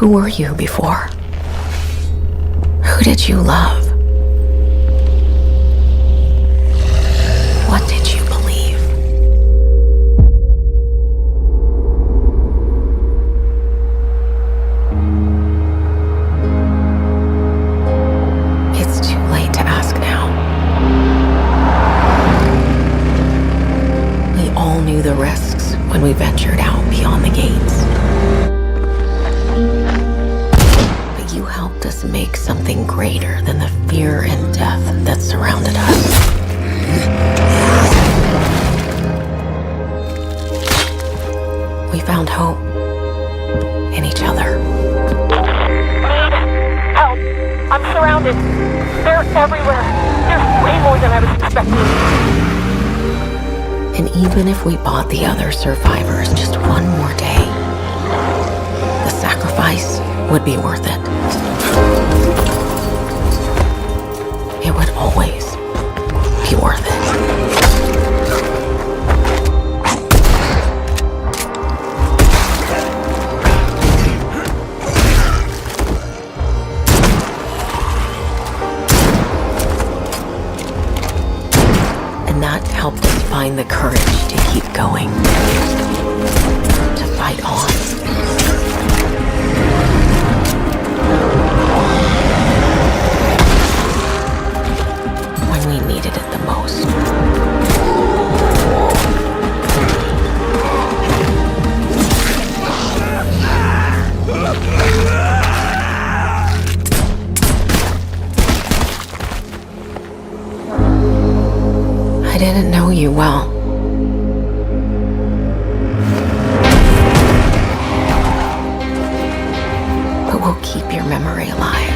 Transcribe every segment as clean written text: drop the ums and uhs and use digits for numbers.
Who were you before? Who did you love? What did you believe? It's too late to ask now. We all knew the risks when we ventured out beyond the gates. But you helped us make something greater than the fear and death that surrounded us. We found hope in each other. Help! I'm surrounded. They're everywhere. There's way more than I was expecting. And even if we bought the other survivors just one more day, the sacrifice would be worth it. It would always be worth it. And that helped us find the courage to keep going, to fight on. When we needed it the most. I didn't know you well. But we'll keep your memory alive.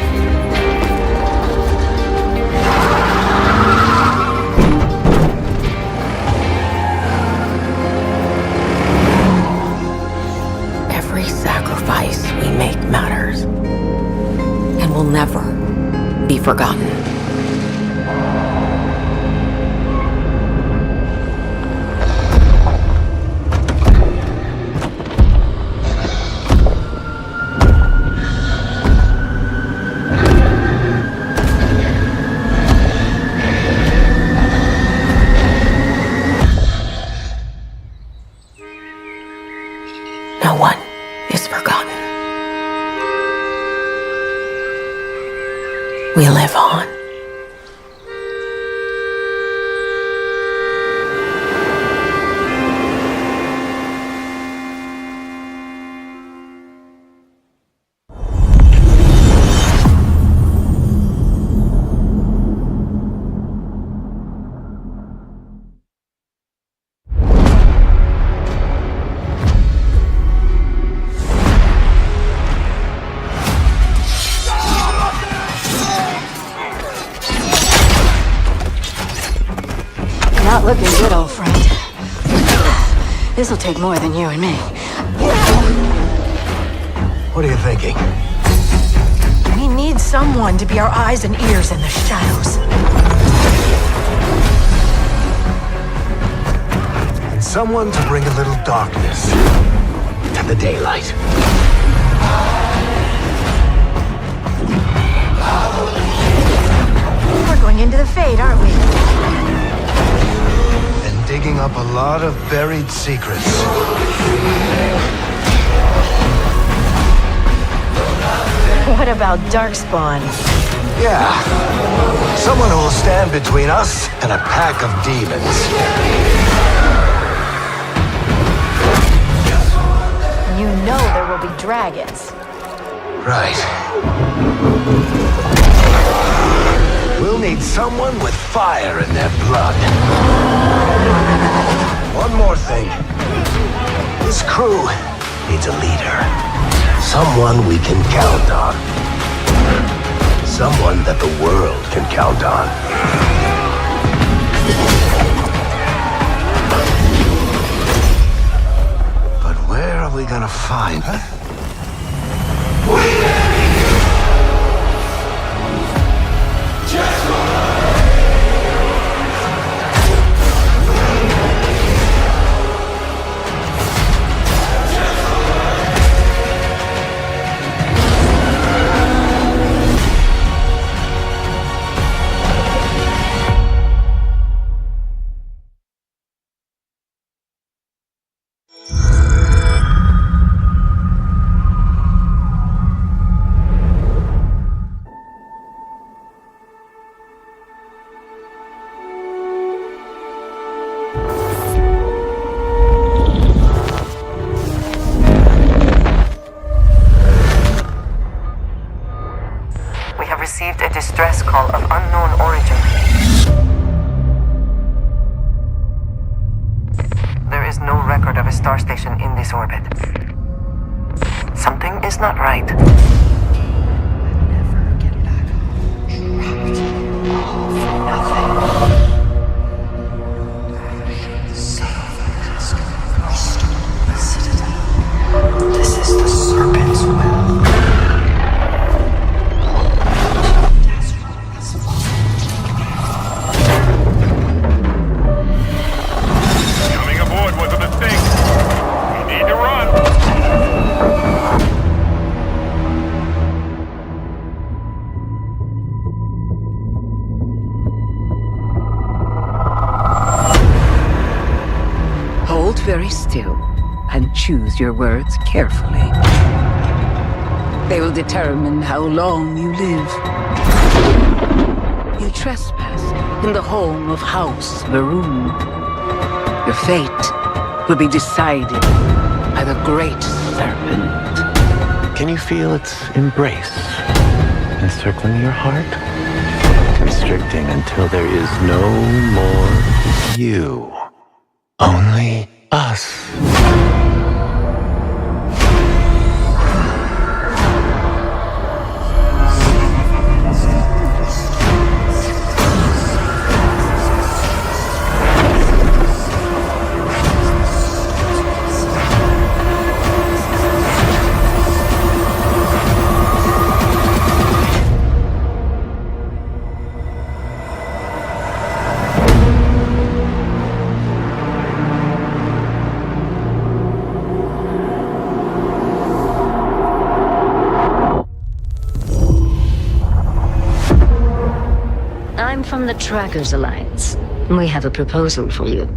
Every sacrifice we make matters and will never be forgotten. No one is forgotten. We live on. Not looking good, old friend. This'll take more than you and me. What are you thinking? We need someone to be our eyes and ears in the shadows. And someone to bring a little darkness to the daylight. We're going into the Fade, aren't we? And digging up a lot of buried secrets. What about Darkspawn? Yeah. Someone who will stand between us and a pack of demons. You know there will be dragons. Right. We'll need someone with fire in their blood. One more thing. This crew needs a leader. Someone we can count on. Someone that the world can count on. But where are we gonna find? We have received a distress call of unknown origin. There is no record of a star station in this orbit. Something is not right. This is the Serpent's Well. Coming aboard was a mistake. We need to run. Hold very still and choose your words carefully. They will determine how long you live. You trespassed in the home of House Varun. Your fate will be decided by the Great Serpent. Can you feel its embrace encircling your heart? Constricting until there is no more you. Only us. I'm from the Trackers Alliance. We have a proposal for you.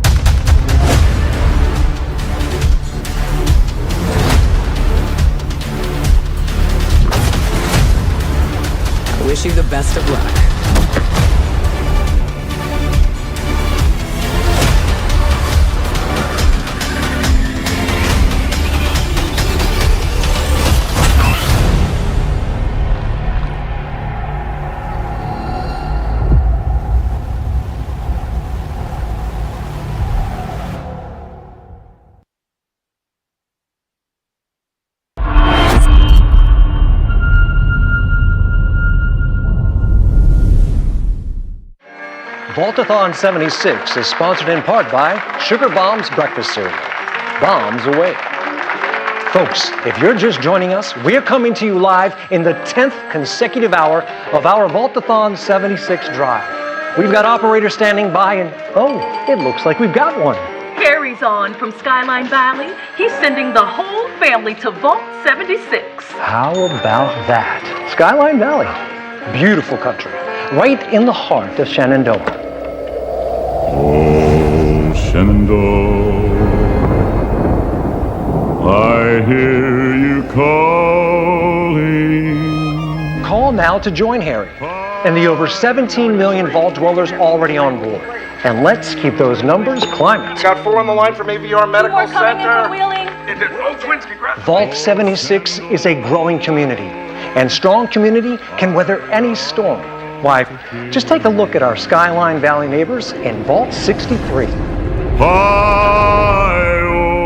I wish you the best of luck. Vaultathon 76 is sponsored in part by Sugar Bombs Breakfast Cereal. Bombs away. Folks, if you're just joining us, we're coming to you live in the 10th consecutive hour of our Vaultathon 76 drive. We've got operators standing by and, oh, it looks like we've got one. Harry's on from Skyline Valley. He's sending the whole family to Vault 76. How about that? Skyline Valley, beautiful country, right in the heart of Shenandoah. Oh, Shenandoah, I hear you calling. Call now to join Harry and the over 17 million Vault dwellers already on board. And let's keep those numbers climbing. Got 4 on the line from AVR Medical More coming in Center. for wheeling. Oh, twins, congrats. Vault 76 is a growing community, and strong community can weather any storm. Why, just take a look at our Skyline Valley neighbors in Vault 63.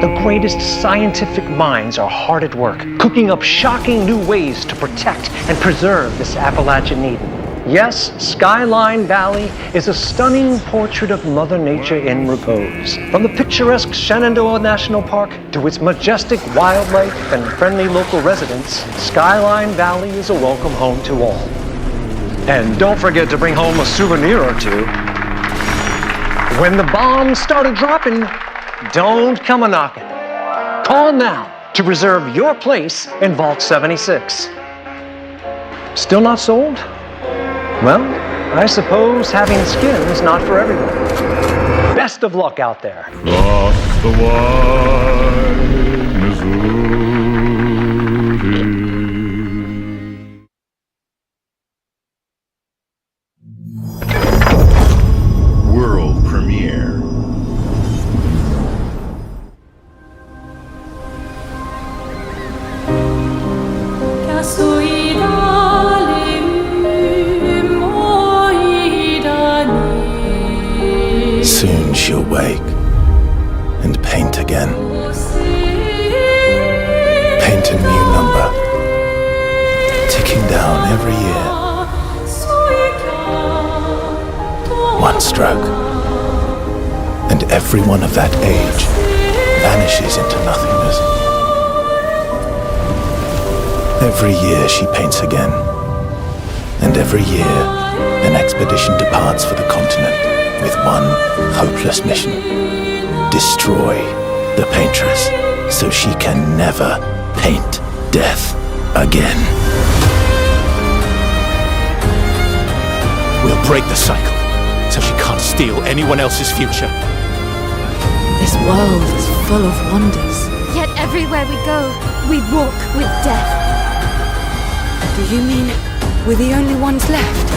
The greatest scientific minds are hard at work, cooking up shocking new ways to protect and preserve this Appalachian Eden. Yes, Skyline Valley is a stunning portrait of Mother Nature in repose. From the picturesque Shenandoah National Park to its majestic wildlife and friendly local residents, Skyline Valley is a welcome home to all. And don't forget to bring home a souvenir or two. When the bombs started dropping, don't come a-knocking. Call now to reserve your place in Vault 76. Still not sold? Well, I suppose having skin is not for everyone. Best of luck out there. Across the wide Missouri. World premiere. Casualidad. awake and paint again. Paint a new number, ticking down every year. One stroke, and everyone of that age vanishes into nothingness. Every year she paints again, and every year an expedition departs for the continent with one hopeless mission: destroy the paintress so she can never paint death again. We'll break the cycle so she can't steal anyone else's future. This world is full of wonders. Yet everywhere we go, we walk with death. Do you mean we're the only ones left?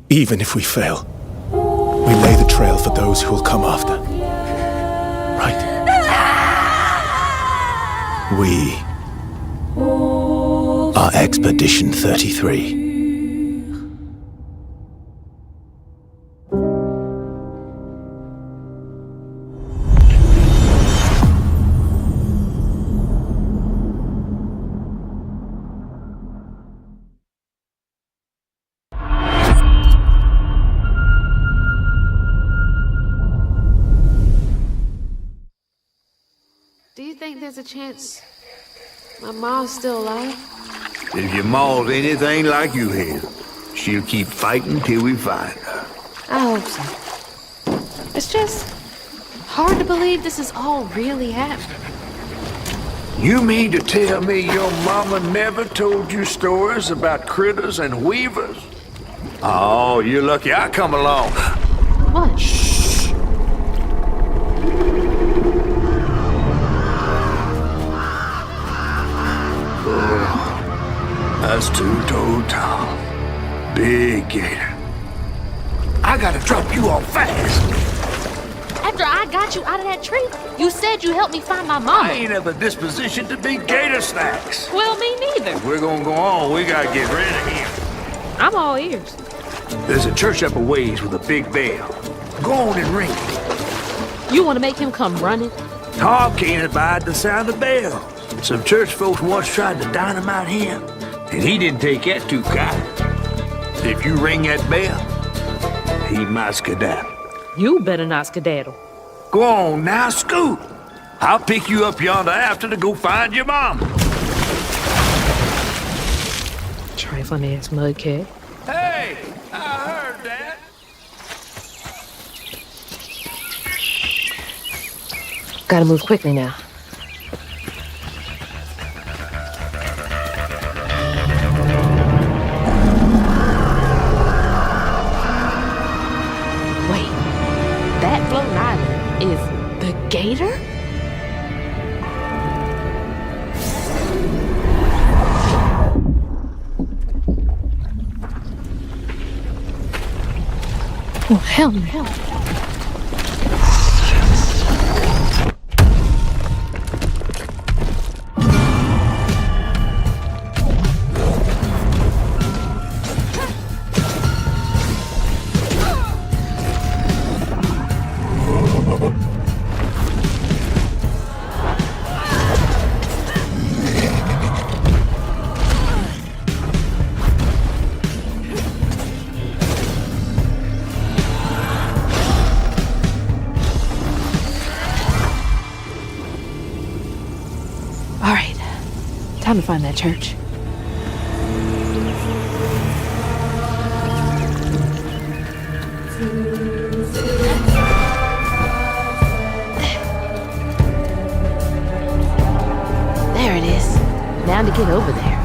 Even if we fail, we lay the trail for those who will come after. Right? We are Expedition 33. Do you think there's a chance my mom's still alive? If your ma's anything like you have, she'll keep fighting till we find her. I hope so. It's just hard to believe this is all really happening. You mean to tell me your mama never told you stories about critters and weavers? Oh, you're lucky I come along. What? Shh. That's two-toed Tom. Big gator. I gotta drop you off fast. After I got you out of that tree, you said you helped me find my mama. I ain't have a disposition to be gator snacks. Well, me neither. If we're gonna go on, we gotta get rid of him. I'm all ears. There's a church up a ways with a big bell. Go on and ring it. You want to make him come running? Tom can't abide the sound of bells. Some church folks once tried to dynamite him, and he didn't take that too kind. If you ring that bell, he might skedaddle. You better not skedaddle. Go on now, scoot. I'll pick you up yonder after to go find your mom. Trifling ass mudcat. Hey, I heard that. Gotta move quickly now. Wait, that floating island is the gator? Oh, hell no. All right, time to find that church. There it is. Now to get over there.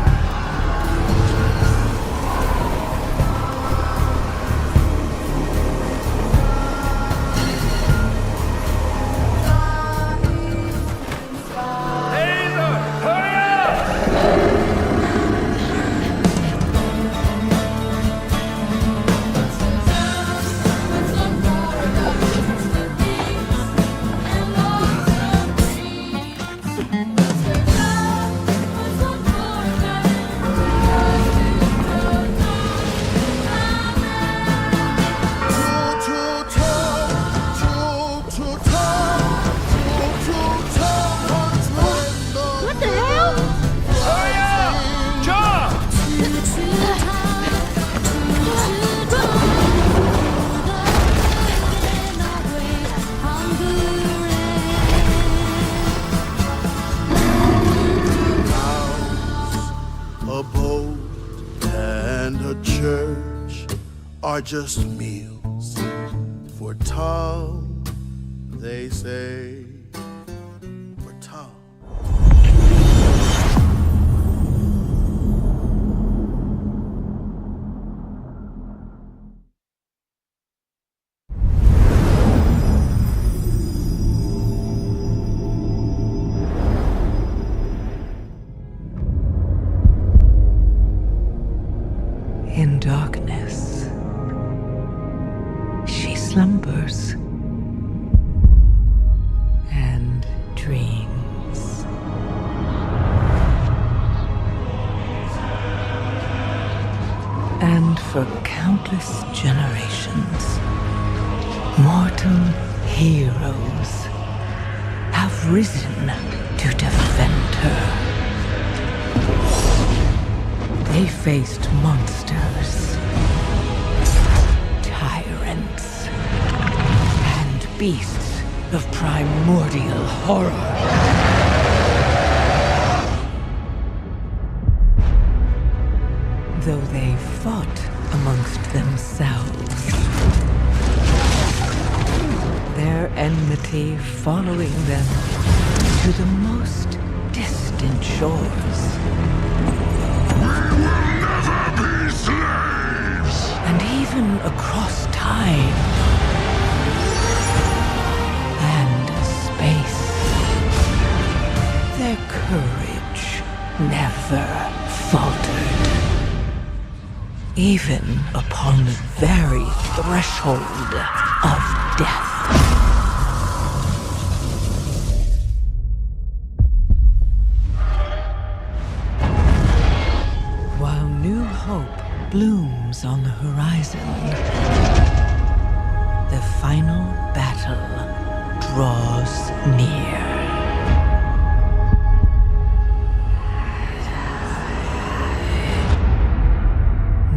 are just meals for Tom, they say. For Tom. In darkness, she slumbers and dreams. And for countless generations, mortal heroes have risen to defend her. They faced monsters, tyrants, and beasts of primordial horror. Though they fought amongst themselves, their enmity following them to the most distant shores. And even across time and space, their courage never faltered. Even upon the very threshold of death. While new hope blooms on the horizon, the final battle draws near.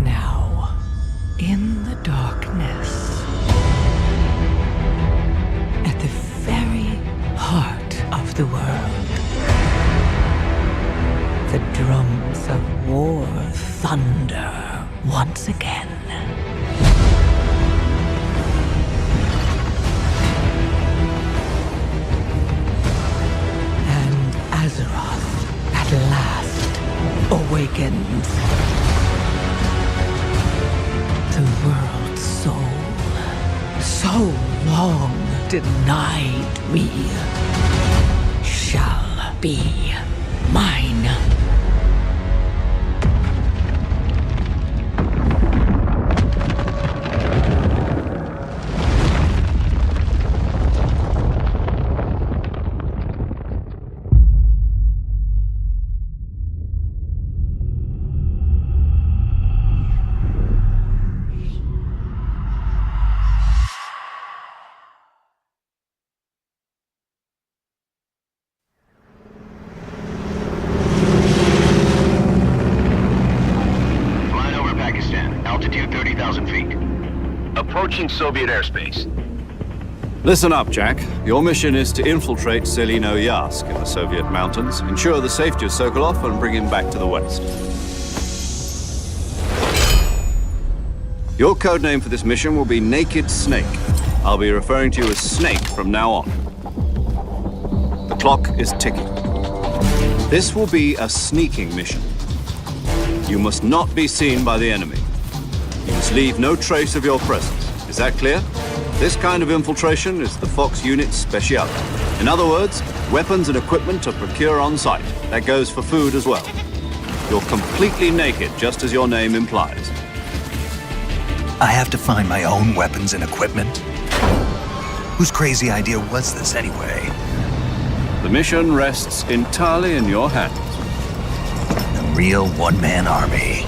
Now, in the darkness, at the very heart of the world, the drums of war thunder once again. And Azeroth at last awakens. The world's soul, so long denied me, shall be mine. Approaching Soviet airspace. Listen up, Jack. Your mission is to infiltrate Selino-Yask in the Soviet mountains, ensure the safety of Sokolov, and bring him back to the west. Your codename for this mission will be Naked Snake. I'll be referring to you as Snake from now on. The clock is ticking. This will be a sneaking mission. You must not be seen by the enemy. You must leave no trace of your presence. Is that clear? This kind of infiltration is the Fox unit's specialty. In other words, weapons and equipment to procure on site. That goes for food as well. You're completely naked, just as your name implies. I have to find my own weapons and equipment? Whose crazy idea was this anyway? The mission rests entirely in your hands. A real one-man army.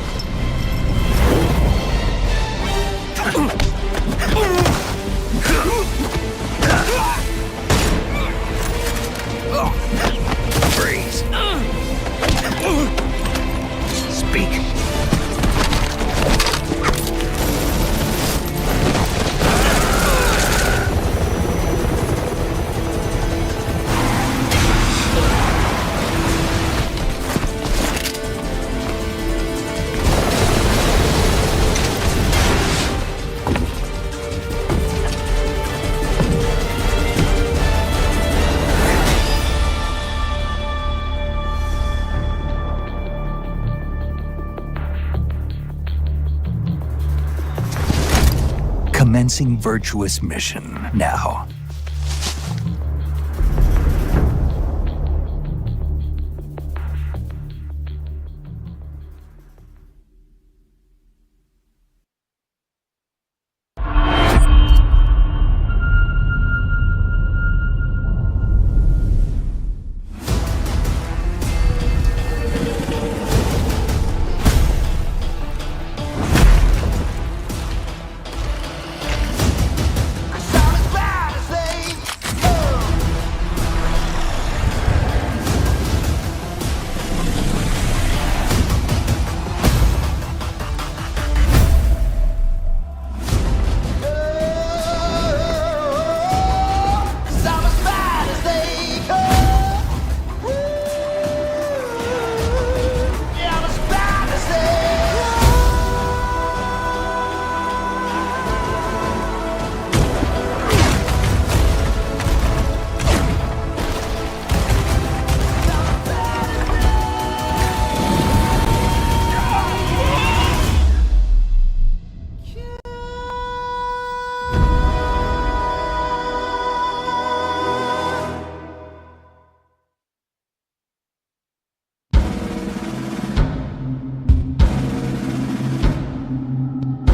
Freeze. Speak. commencing virtuous mission now.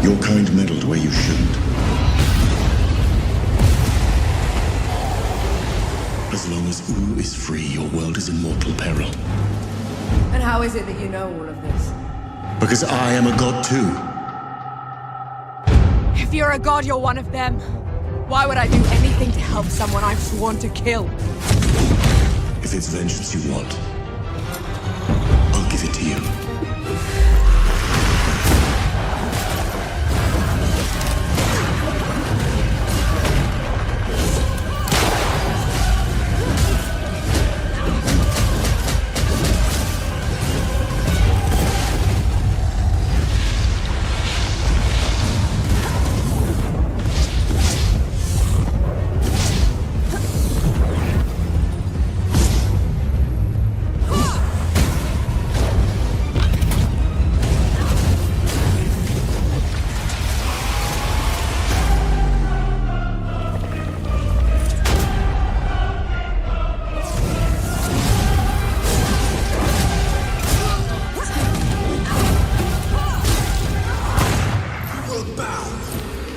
Your kind meddled where you shouldn't. As long as Wu is free, your world is in mortal peril. And how is it that you know all of this? Because I am a god too. If you're a god, you're one of them. Why would I do anything to help someone I've sworn to kill? If it's vengeance you want, I'll give it to you.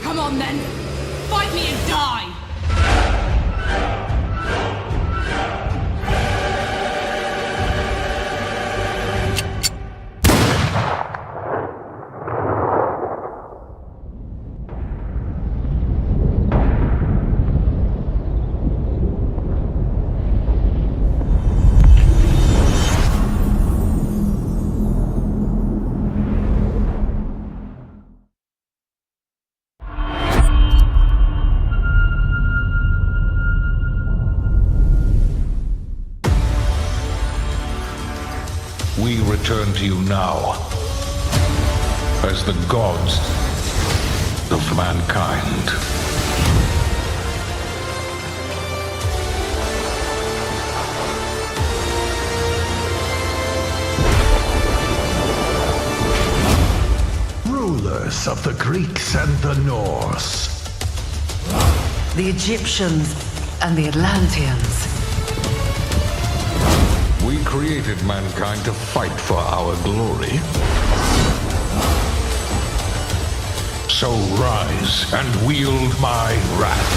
Come on then! Fight me and die! We return to you now as the gods of mankind. Rulers of the Greeks and the Norse. The Egyptians and the Atlanteans. We created mankind to fight for our glory. So rise and wield my wrath.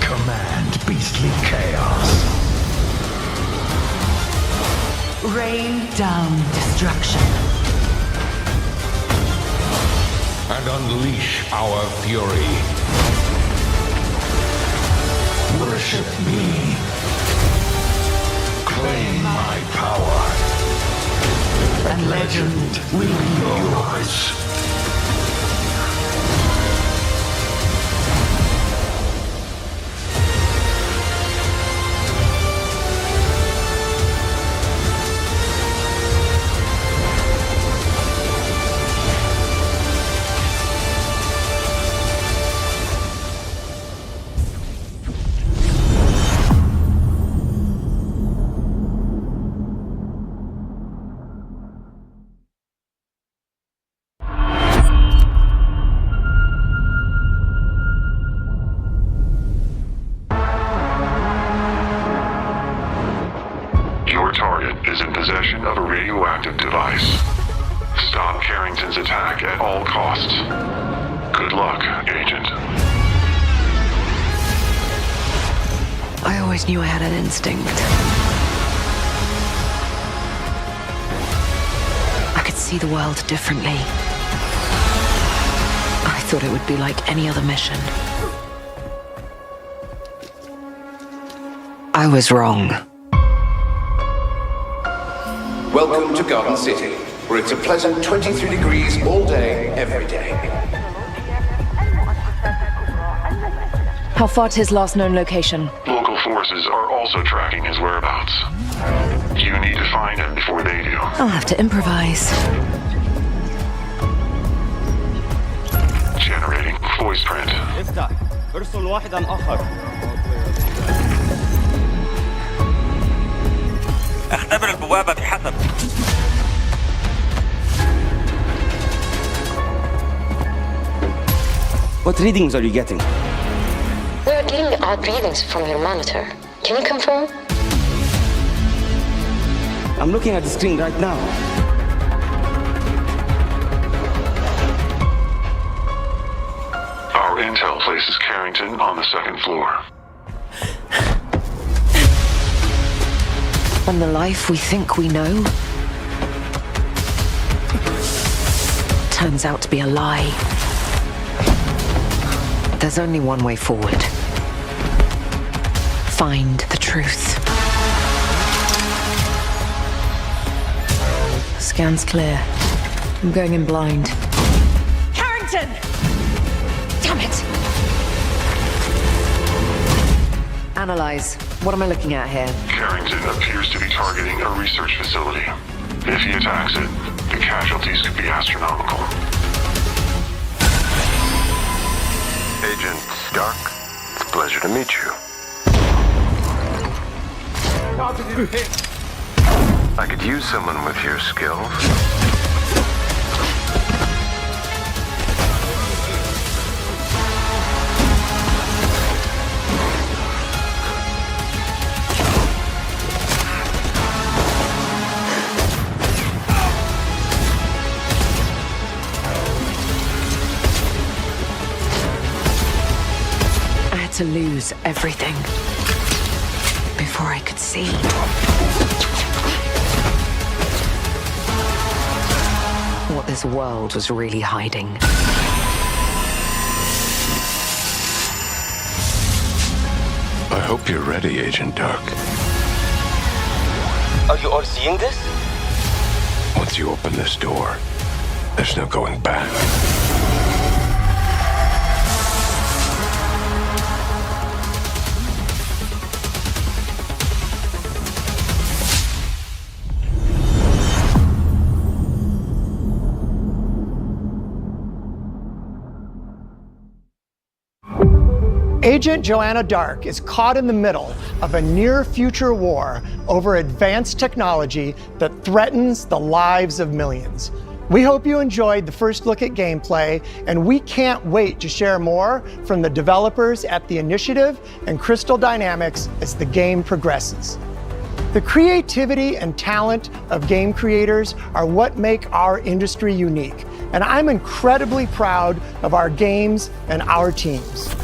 Command beastly chaos. Rain down destruction. And unleash our fury. Worship me. Claim my power. And legend will be yours. Your target is in possession of a radioactive device. Stop Carrington's attack at all costs. Good luck, Agent. I always knew I had an instinct. I could see the world differently. I thought it would be like any other mission. I was wrong. Welcome to Garden City, where it's a pleasant 23 degrees all day, every day. How far to his last known location? Local forces are also tracking his whereabouts. You need to find him before they do. I'll have to improvise. Generating voice print. افتح. ارسل واحدا آخر. اختبر البوابة بحسب. What readings are you getting? We are getting odd readings from your monitor. Can you confirm? I'm looking at the screen right now. Our intel places Carrington on the second floor. And the life we think we know turns out to be a lie. There's only one way forward. Find the truth. Scan's clear. I'm going in blind. Carrington! Damn it! Analyze. What am I looking at here? Carrington appears to be targeting a research facility. If he attacks it, the casualties could be astronomical. Agent Stark, it's a pleasure to meet you. I could use someone with your skills. To lose everything before I could see. What this world was really hiding. I hope you're ready, Agent Dark. Are you all seeing this? Once you open this door, there's no going back. Agent Joanna Dark is caught in the middle of a near-future war over advanced technology that threatens the lives of millions. We hope you enjoyed the first look at gameplay, and we can't wait to share more from the developers at The Initiative and Crystal Dynamics as the game progresses. The creativity and talent of game creators are what make our industry unique, and I'm incredibly proud of our games and our teams.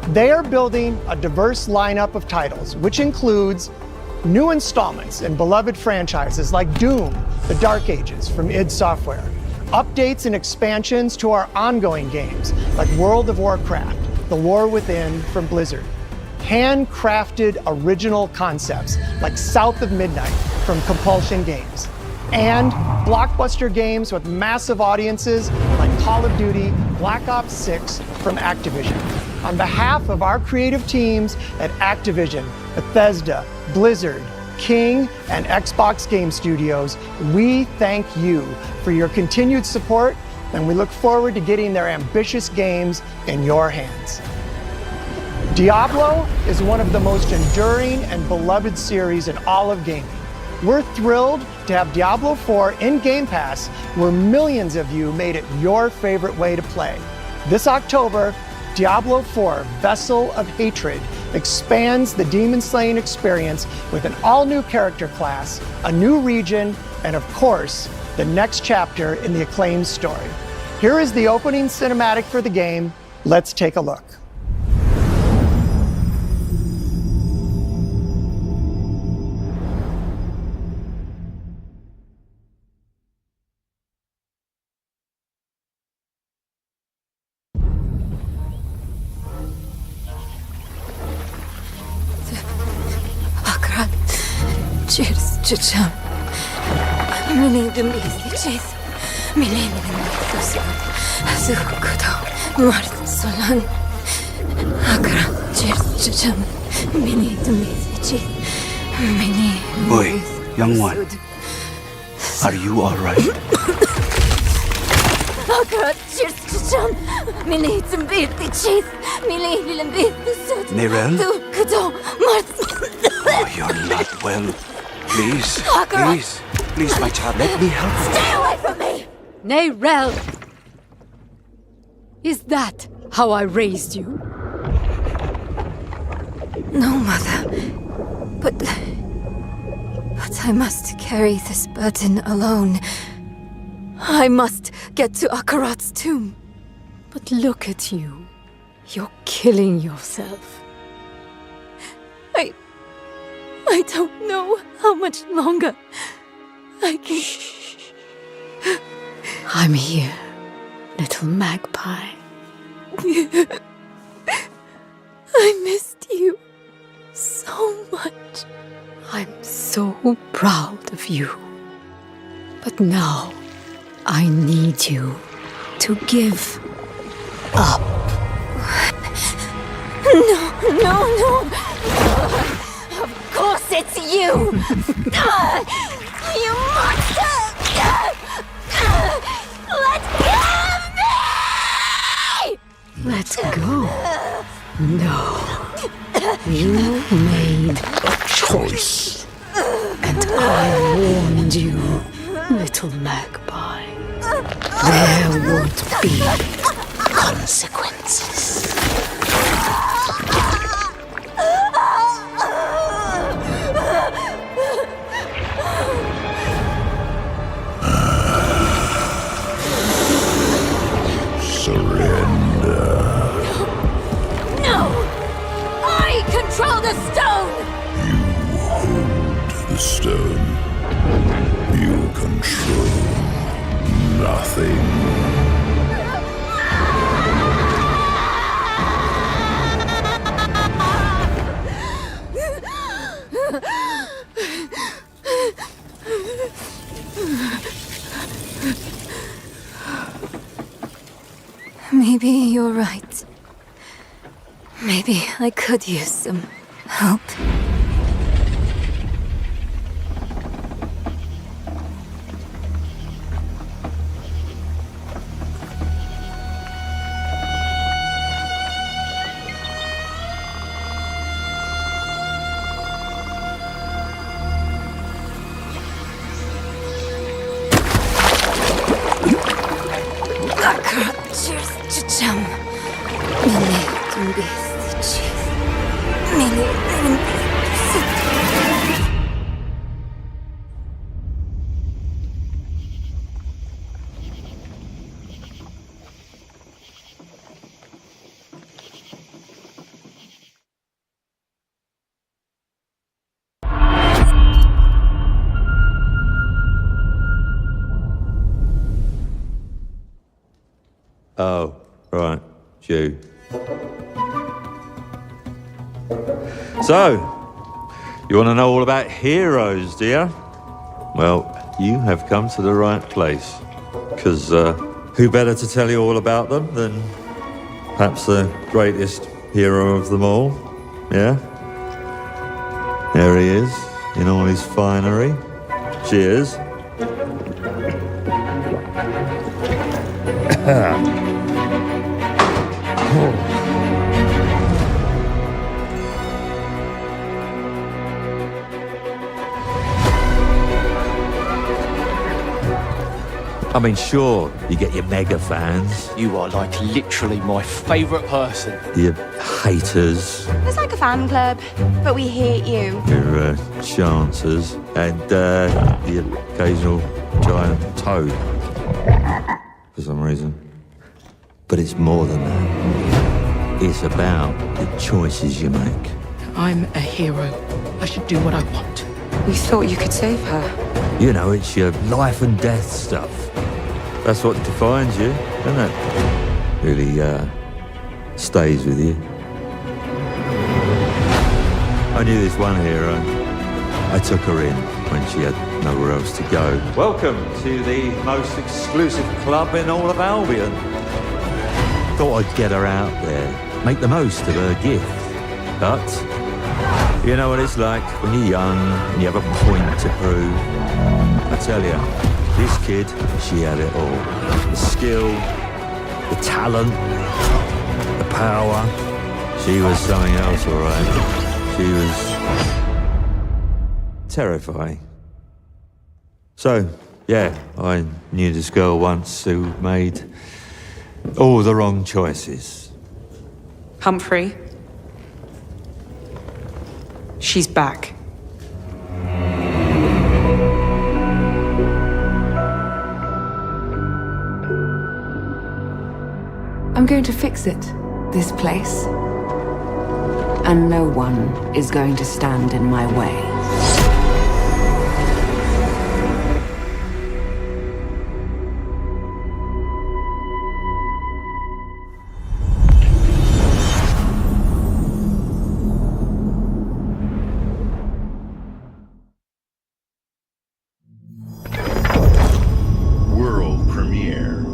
They are building a diverse lineup of titles, which includes new installments in beloved franchises like Doom, The Dark Ages from id Software, updates and expansions to our ongoing games like World of Warcraft, The War Within from Blizzard, handcrafted original concepts like South of Midnight from Compulsion Games, and blockbuster games with massive audiences like Call of Duty, Black Ops 6 from Activision. On behalf of our creative teams at Activision, Bethesda, Blizzard, King, and Xbox Game Studios, we thank you for your continued support, and we look forward to getting their ambitious games in your hands. Diablo is one of the most enduring and beloved series in all of gaming. We're thrilled to have Diablo 4 in Game Pass, where millions of you made it your favorite way to play. This October, Diablo 4 Vessel of Hatred expands the demon slaying experience with an all-new character class, a new region, and of course, the next chapter in the acclaimed story. Here is the opening cinematic for the game. Let's take a look. Akrat, cheers, chicham. Mini de cheese. Mini Zukudo, Mart Solan. Akrat, cheers, chicham. Mini de cheese. Mini. Boy, young one, are you all right? Akrat, cheers, chicham. Mini de cheese. Mini de sud. Nerel? Zukudo, Mart. Oh, you're not well. Please, Akrat. please, my child, let me help you. Stay away from me! Nerel! Is that how I raised you? No, Mother. But I must carry this burden alone. I must get to Akarat's tomb. But look at you. You're killing yourself. I don't know how much longer I can... I'm here, little magpie. I missed you so much. I'm so proud of you. But now, I need you to give up. No. Of course it's you! You monster! Let go of me! Let go? No. You made a choice. And I warned you, little magpie. There would be consequences. Surrender. No! I control the stone! You hold the stone. You control nothing. Maybe you're right. Maybe I could use some help. Oh, right, Jew. So, you want to know all about heroes, do you? Well, you have come to the right place. Because who better to tell you all about them than perhaps the greatest hero of them all? Yeah? There he is, in all his finery. Cheers. I mean, sure, you get your mega fans. You are like literally my favourite person. Your haters. There's like a fan club, but we hate you. Your chancers and the occasional giant toad for some reason. But it's more than that. It's about the choices you make. I'm a hero. I should do what I want. We thought you could save her. You know, it's your life and death stuff. That's what defines you, doesn't it? Really stays with you. I knew this one hero. I took her in when she had nowhere else to go. Welcome to the most exclusive club in all of Albion. Thought I'd get her out there, make the most of her gift. But you know what it's like when you're young and you have a point to prove. I tell you, this kid, she had it all. The skill, the talent, the power. She was something else, all right. She was terrifying. So, yeah, I knew this girl once who made all the wrong choices. Humphrey. She's back. I'm going to fix it, this place. And no one is going to stand in my way. World premiere.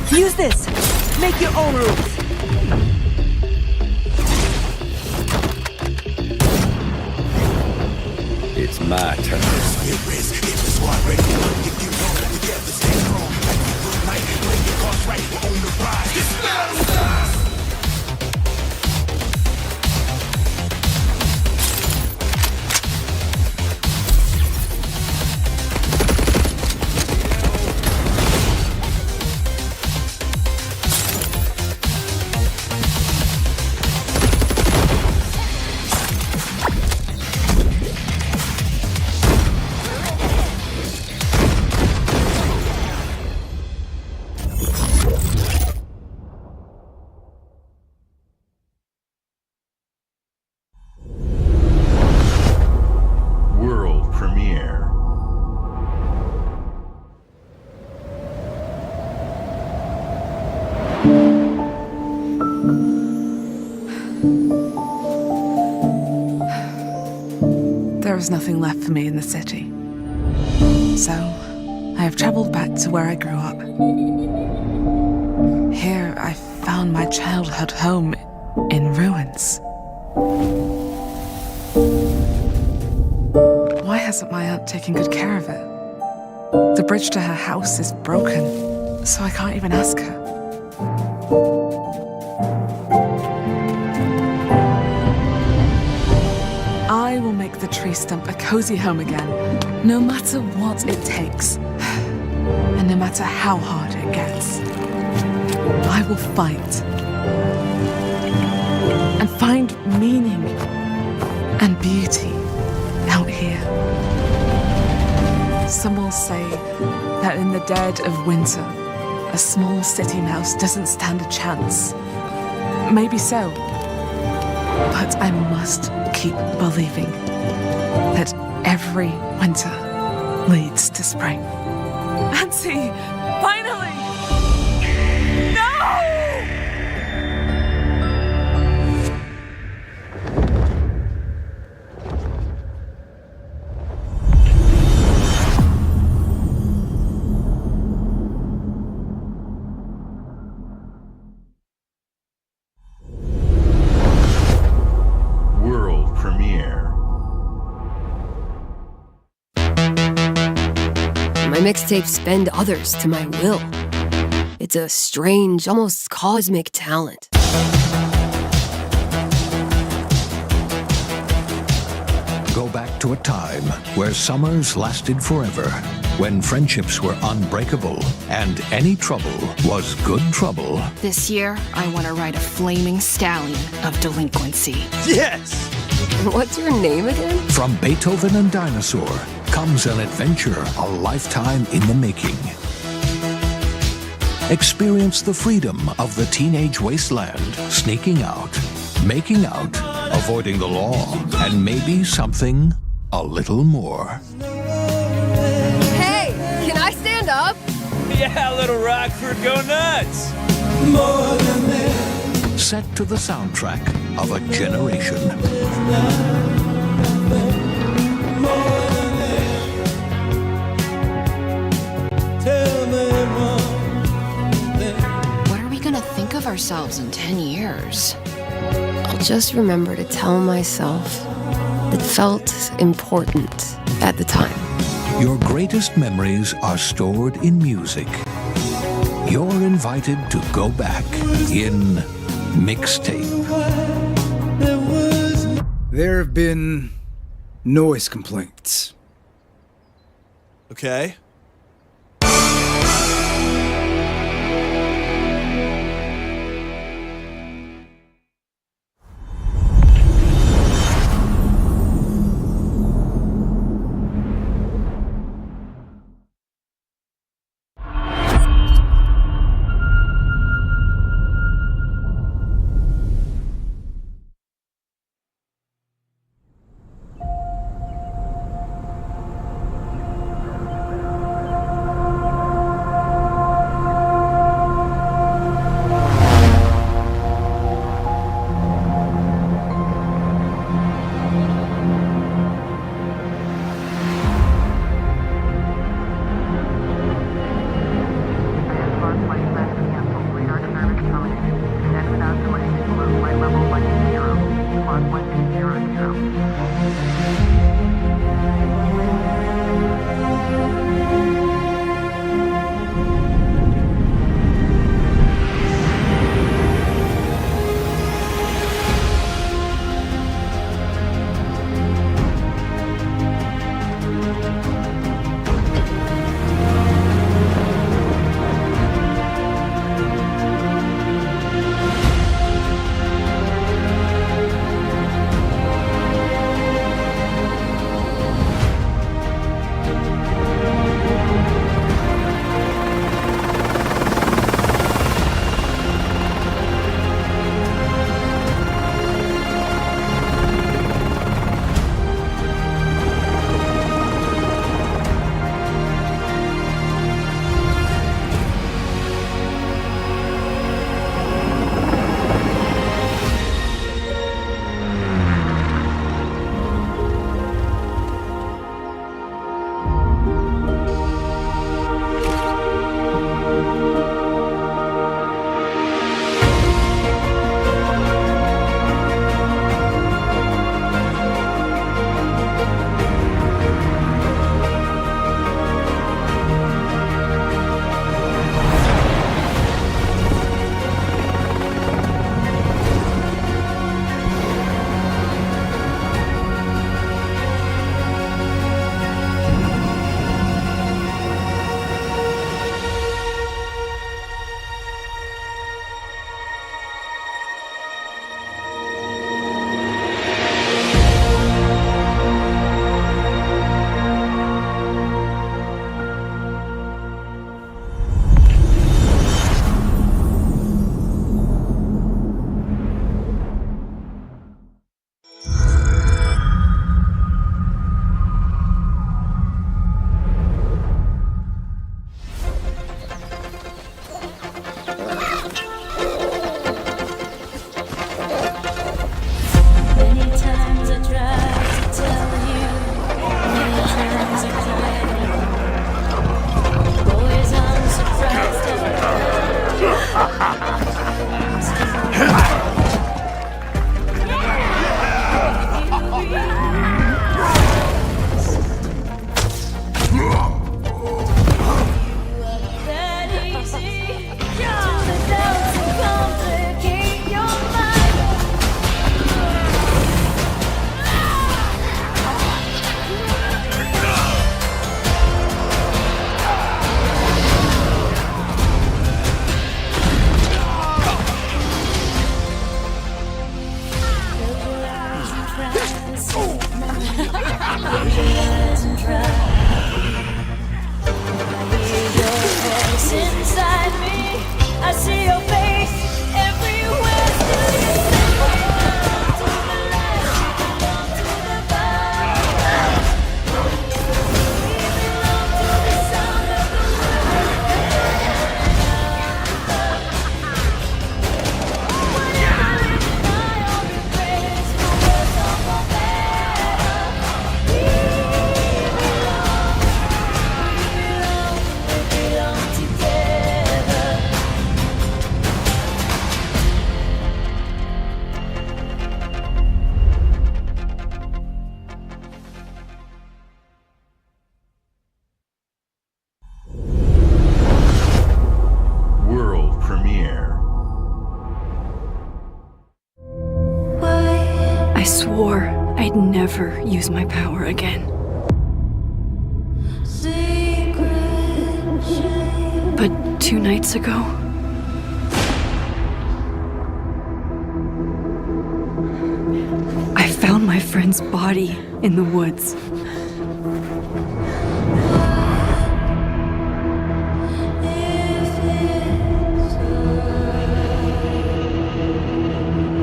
Use this. Make your own rules. It's my turn. World premiere. There is nothing left for me in the city. So, I have traveled back to where I grew up. Here, I found my childhood home in ruins. Why hasn't my aunt taken good care of it? The bridge to her house is broken, so I can't even ask her. I will make the tree stump a cozy home again, no matter what it takes. And no matter how hard it gets. I will fight. And find meaning and beauty out here. Some will say that in the dead of winter, a small city mouse doesn't stand a chance. Maybe so. But I must keep believing that every winter leads to spring. Auntie! Finally! No! World premiere. My mixtapes bend others to my will. It's a strange, almost cosmic talent. go back to a time where summers lasted forever, when friendships were unbreakable, and any trouble was good trouble. This year, I want to ride a flaming stallion of delinquency. Yes! What's your name again? From Beethoven and Dinosaur comes an adventure a lifetime in the making. Experience the freedom of the teenage wasteland, sneaking out, making out, avoiding the law, and maybe something a little more. Hey, can I stand up? Yeah, little Rockford, go nuts! Set to the soundtrack of a generation. What are we gonna think of ourselves in 10 years? I'll just remember to tell myself it felt important at the time. Your greatest memories are stored in music. You're invited to go back in mixtape. There have been noise complaints. Okay. never use my power again. But 2 nights ago, I found my friend's body in the woods.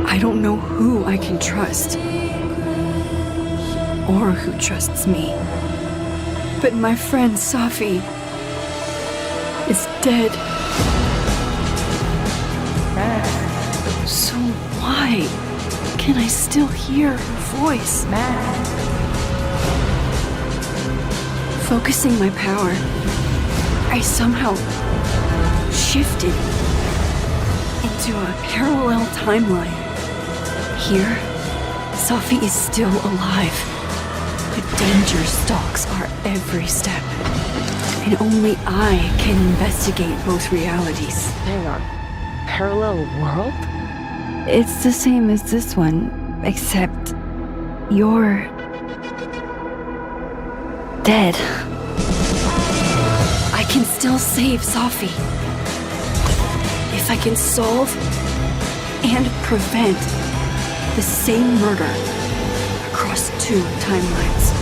I don't know who I can trust, or who trusts me. But my friend Safi is dead. So why can I still hear her voice? Focusing my power, I somehow shifted into a parallel timeline. Here, Safi is still alive, but danger stalks our every step. And only I can investigate both realities. Hang on. Parallel world? It's the same as this one, except you're dead. I can still save Safi. If I can solve and prevent the same murder across 2 timelines.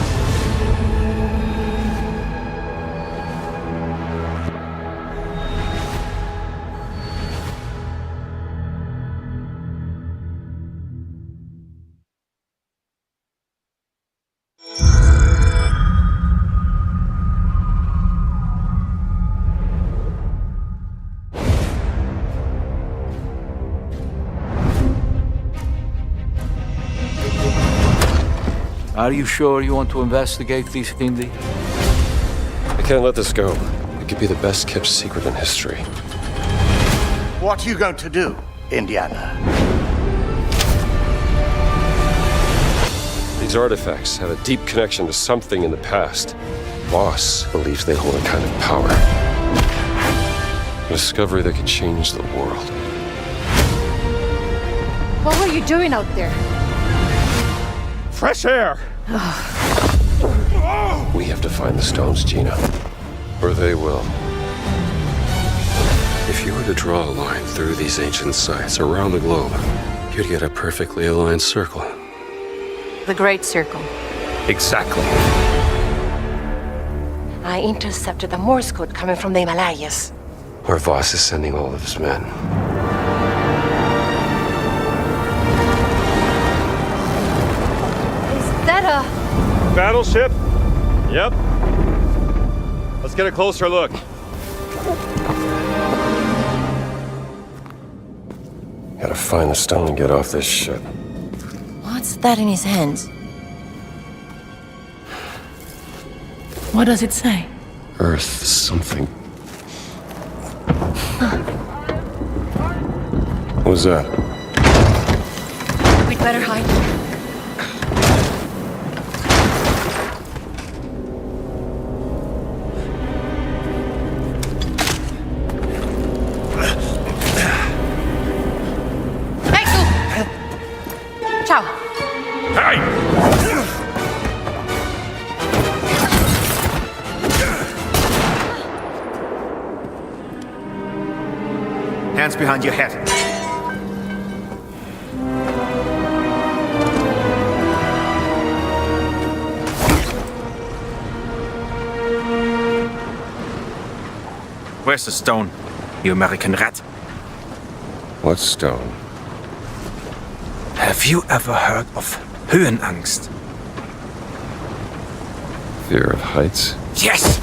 Are you sure you want to investigate these, Indy? I can't let this go. It could be the best kept secret in history. What are you going to do, Indiana? These artifacts have a deep connection to something in the past. Boss believes they hold a kind of power. A discovery that could change the world. What were you doing out there? Fresh air! We have to find the stones, Gina. Or they will. If you were to draw a line through these ancient sites around the globe, you'd get a perfectly aligned circle. The Great Circle. Exactly. I intercepted the Morse code coming from the Himalayas. Where Voss is sending all of his men. Is that a... Battleship? Yep. Let's get a closer look. Gotta find the stone and get off this ship. What's that in his hands? What does it say? Earth something. What was that? We'd better hide. Ciao. Hands behind your head. Where's the stone, you American rat? What stone? Have you ever heard of Höhenangst? Fear of heights? Yes!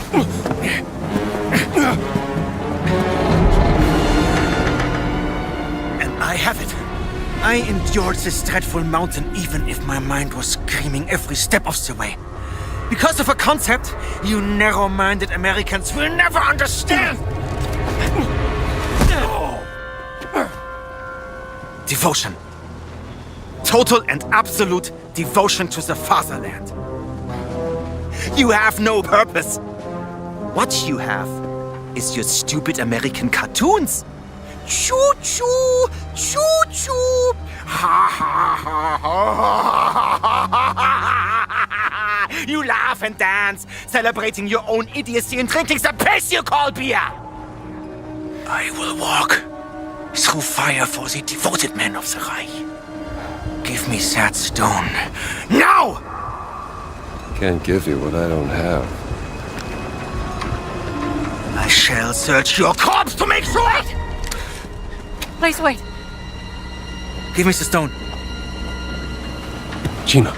And I have it. I endured this dreadful mountain even if my mind was screaming every step of the way. Because of a concept you narrow-minded Americans will never understand! Devotion. Total and absolute devotion to the fatherland. You have no purpose. What you have is your stupid American cartoons. Choo-choo, choo-choo, You laugh and dance, celebrating your own idiocy and drinking the piss you call beer! I will walk through fire for the devoted men of the Reich. Give me that stone. Now! Can't give you what I don't have. I shall search your corpse to make sure! Wait! Please wait. Give me the stone. Gina.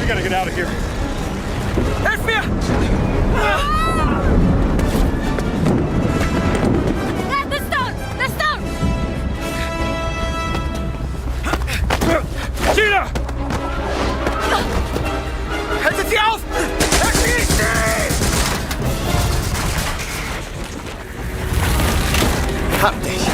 We gotta get out of here. Help me! The stone! The stone! Gina! Haltet sie auf! Erschießt sie! Hab dich!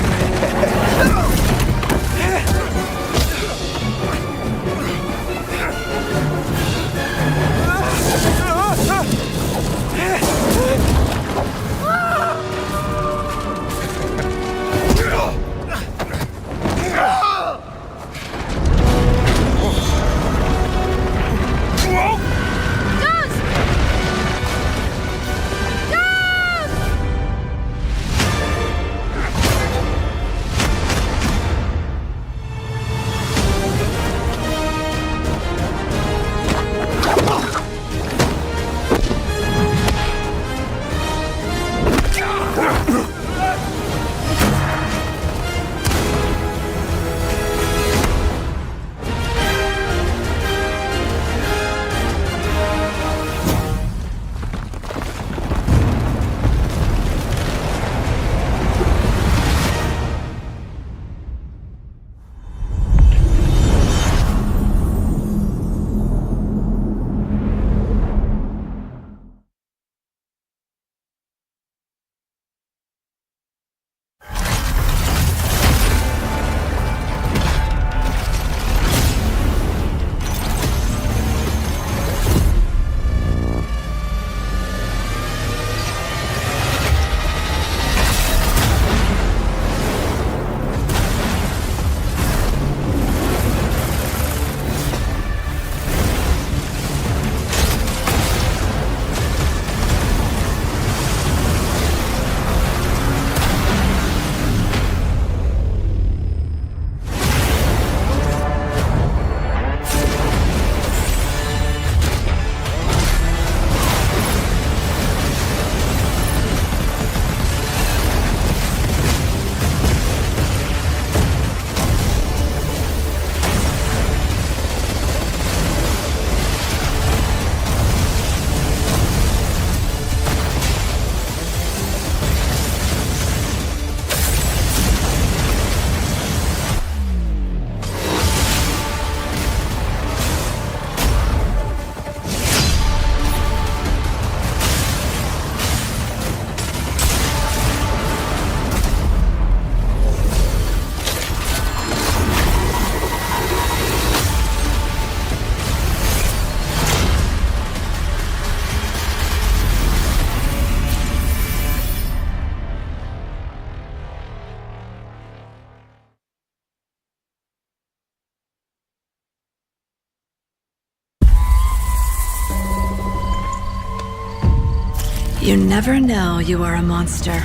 You never know you are a monster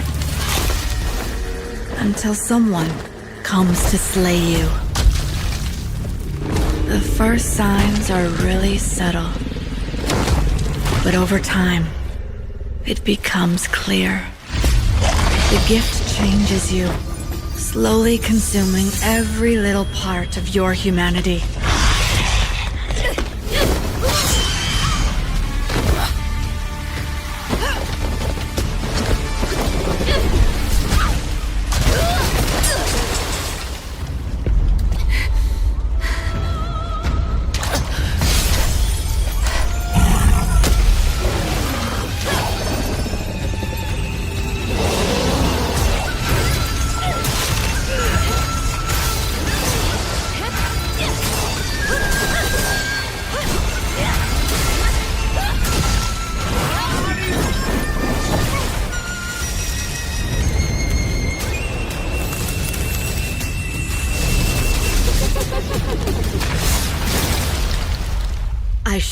until someone comes to slay you. The first signs are really subtle, but over time, it becomes clear. The gift changes you, slowly consuming every little part of your humanity.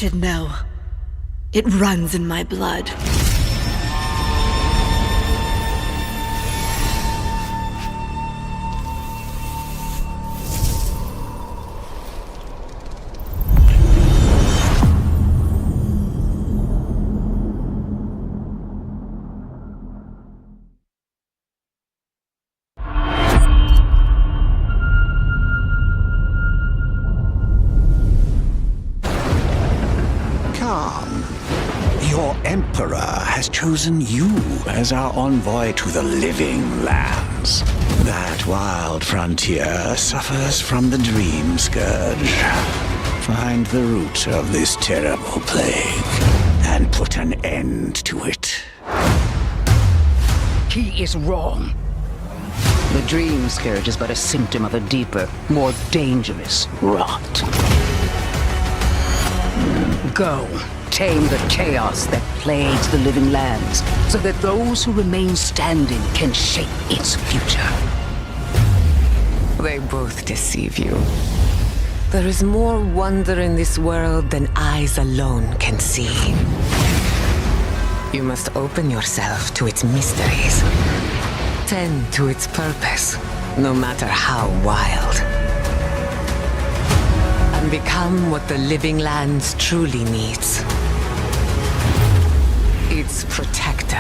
should know. It runs in my blood. Your Emperor has chosen you as our envoy to the living lands. That wild frontier suffers from the dream scourge. Find the root of this terrible plague and put an end to it. He is wrong. The dream scourge is but a symptom of a deeper, more dangerous rot. Go. Tame the chaos that plagues the living lands, so that those who remain standing can shape its future. They both deceive you. There is more wonder in this world than eyes alone can see. You must open yourself to its mysteries. Tend to its purpose, no matter how wild. And become what the living lands truly needs. Its protector.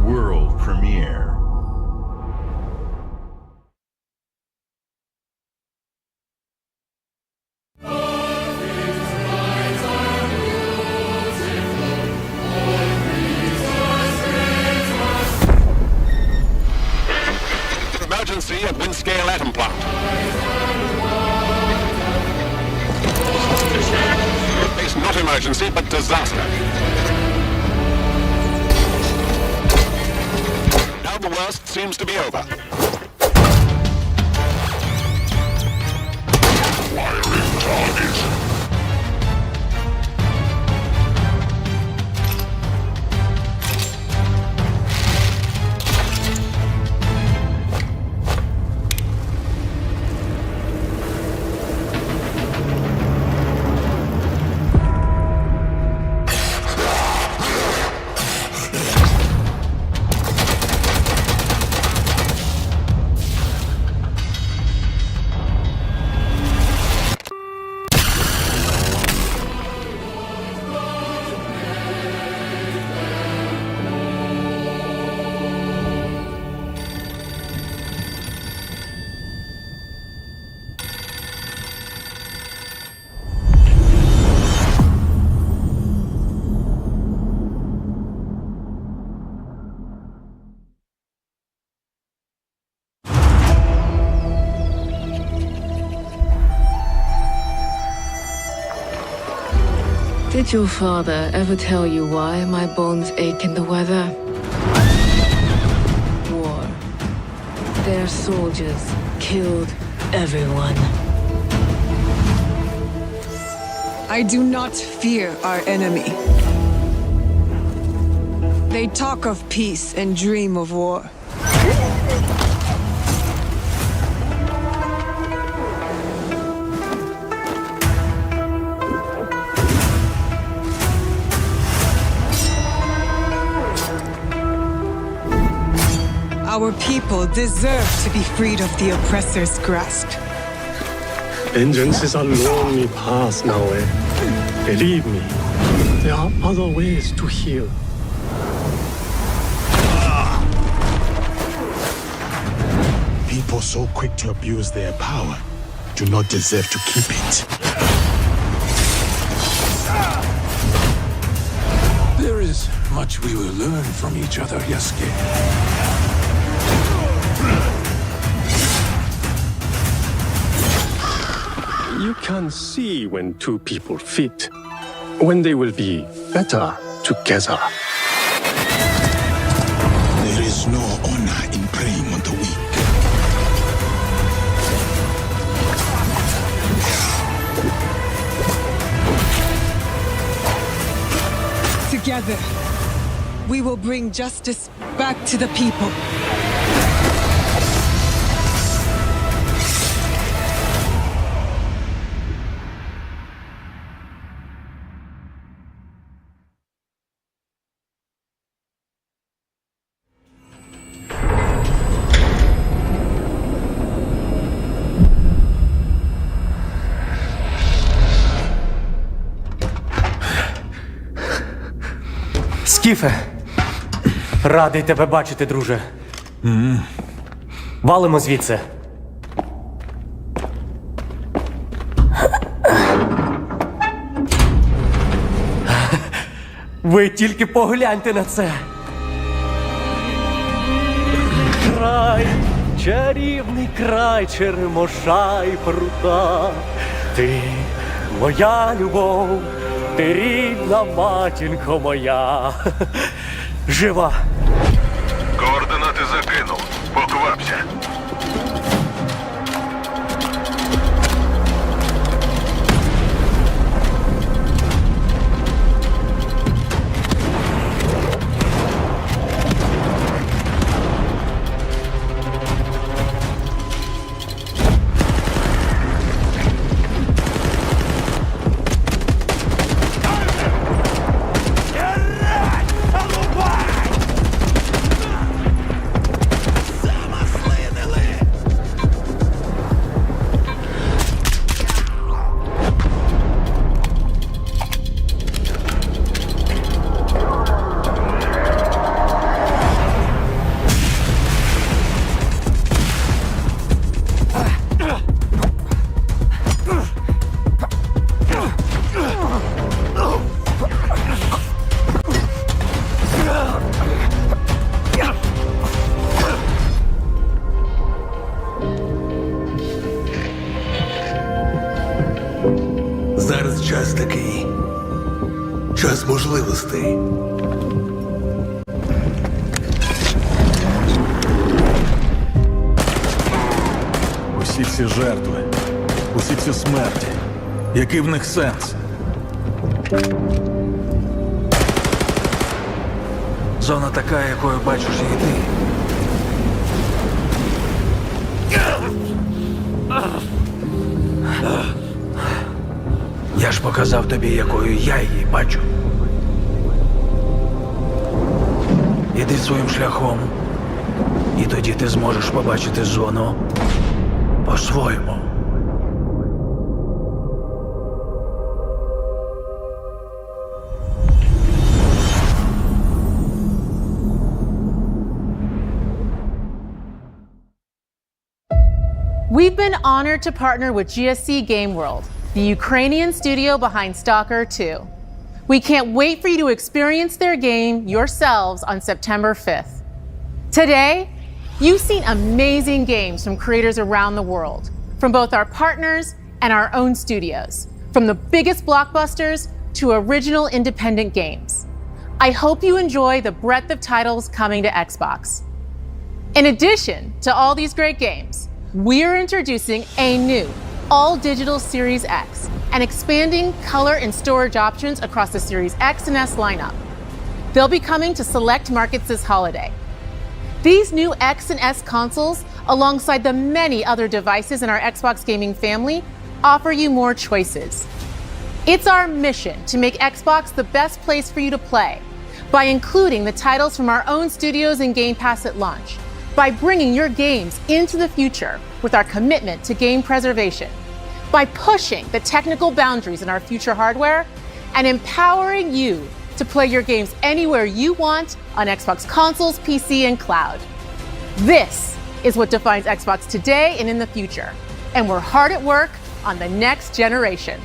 World premiere. Emergency at Windscale Atom Plant. It's not emergency, but disaster. Now the worst seems to be over. Wiring target. Did your father ever tell you why my bones ache in the weather? War. Their soldiers killed everyone. I do not fear our enemy. They talk of peace and dream of war. Our people deserve to be freed of the oppressor's grasp. Vengeance is a lonely path now, Believe me, there are other ways to heal. People so quick to abuse their power do not deserve to keep it. There is much we will learn from each other, Yasuke. You can see when two people fit, when they will be better together. There is no honor in preying on the weak. Together, we will bring justice back to the people. Скіфе, радий тебе бачити, друже. Валимо звідси. Ви тільки погляньте на це. Край, чарівний край черемоша й прута. Ти моя любов. Ти рідна матінко моя. Жива. Координати закинув. Поквапся. Зараз час такий. Час можливостей. Усі ці жертви, усі ці смерті. Який в них сенс? Зона така, якою бачиш її ти. Я ж показав тобі, якою я її бачу. Іди своїм шляхом, і тоді ти зможеш побачити зону по-своєму. We've been honored to partner with GSC Game World, the Ukrainian studio behind Stalker 2. We can't wait for you to experience their game yourselves on September 5th. Today, you've seen amazing games from creators around the world, from both our partners and our own studios, from the biggest blockbusters to original independent games. I hope you enjoy the breadth of titles coming to Xbox. In addition to all these great games, we're introducing a new all-digital Series X and expanding color and storage options across the Series X and S lineup. They'll be coming to select markets this holiday. These new X and S consoles, alongside the many other devices in our Xbox gaming family, offer you more choices. It's our mission to make Xbox the best place for you to play by including the titles from our own studios in Game Pass at launch, by bringing your games into the future with our commitment to game preservation, by pushing the technical boundaries in our future hardware, and empowering you to play your games anywhere you want on Xbox consoles, PC, and cloud. This is what defines Xbox today and in the future, and we're hard at work on the next generation.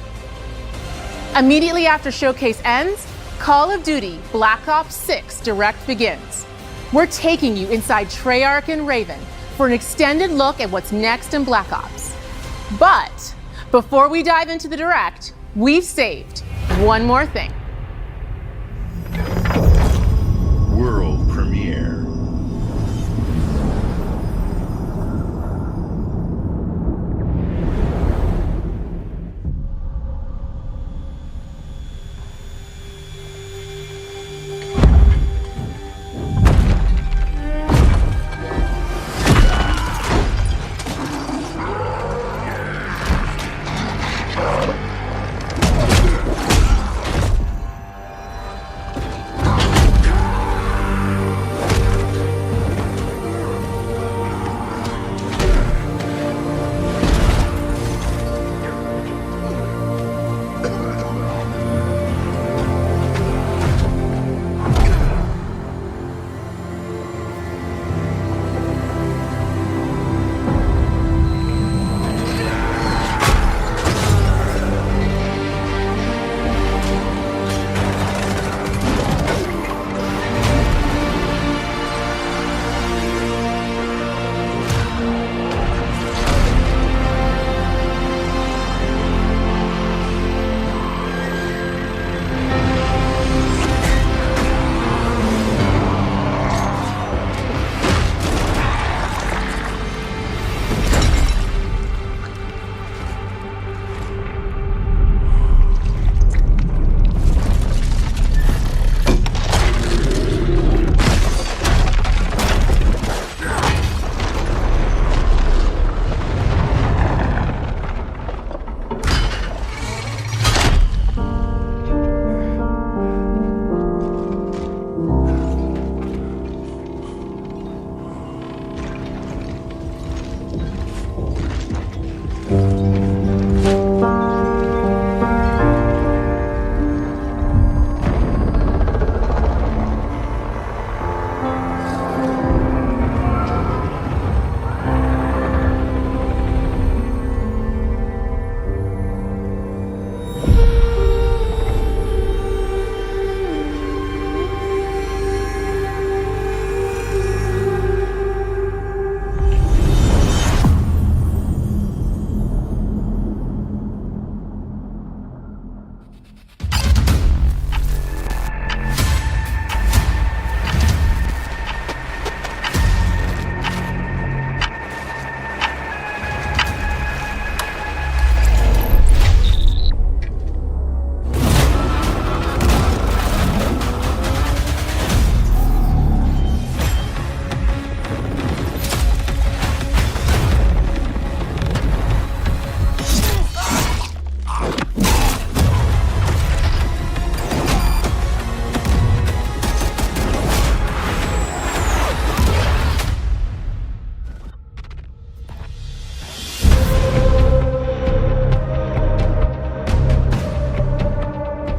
Immediately after Showcase ends, Call of Duty Black Ops 6 Direct begins. We're taking you inside Treyarch and Raven for an extended look at what's next in Black Ops. But before we dive into the direct, we've saved one more thing. World premiere.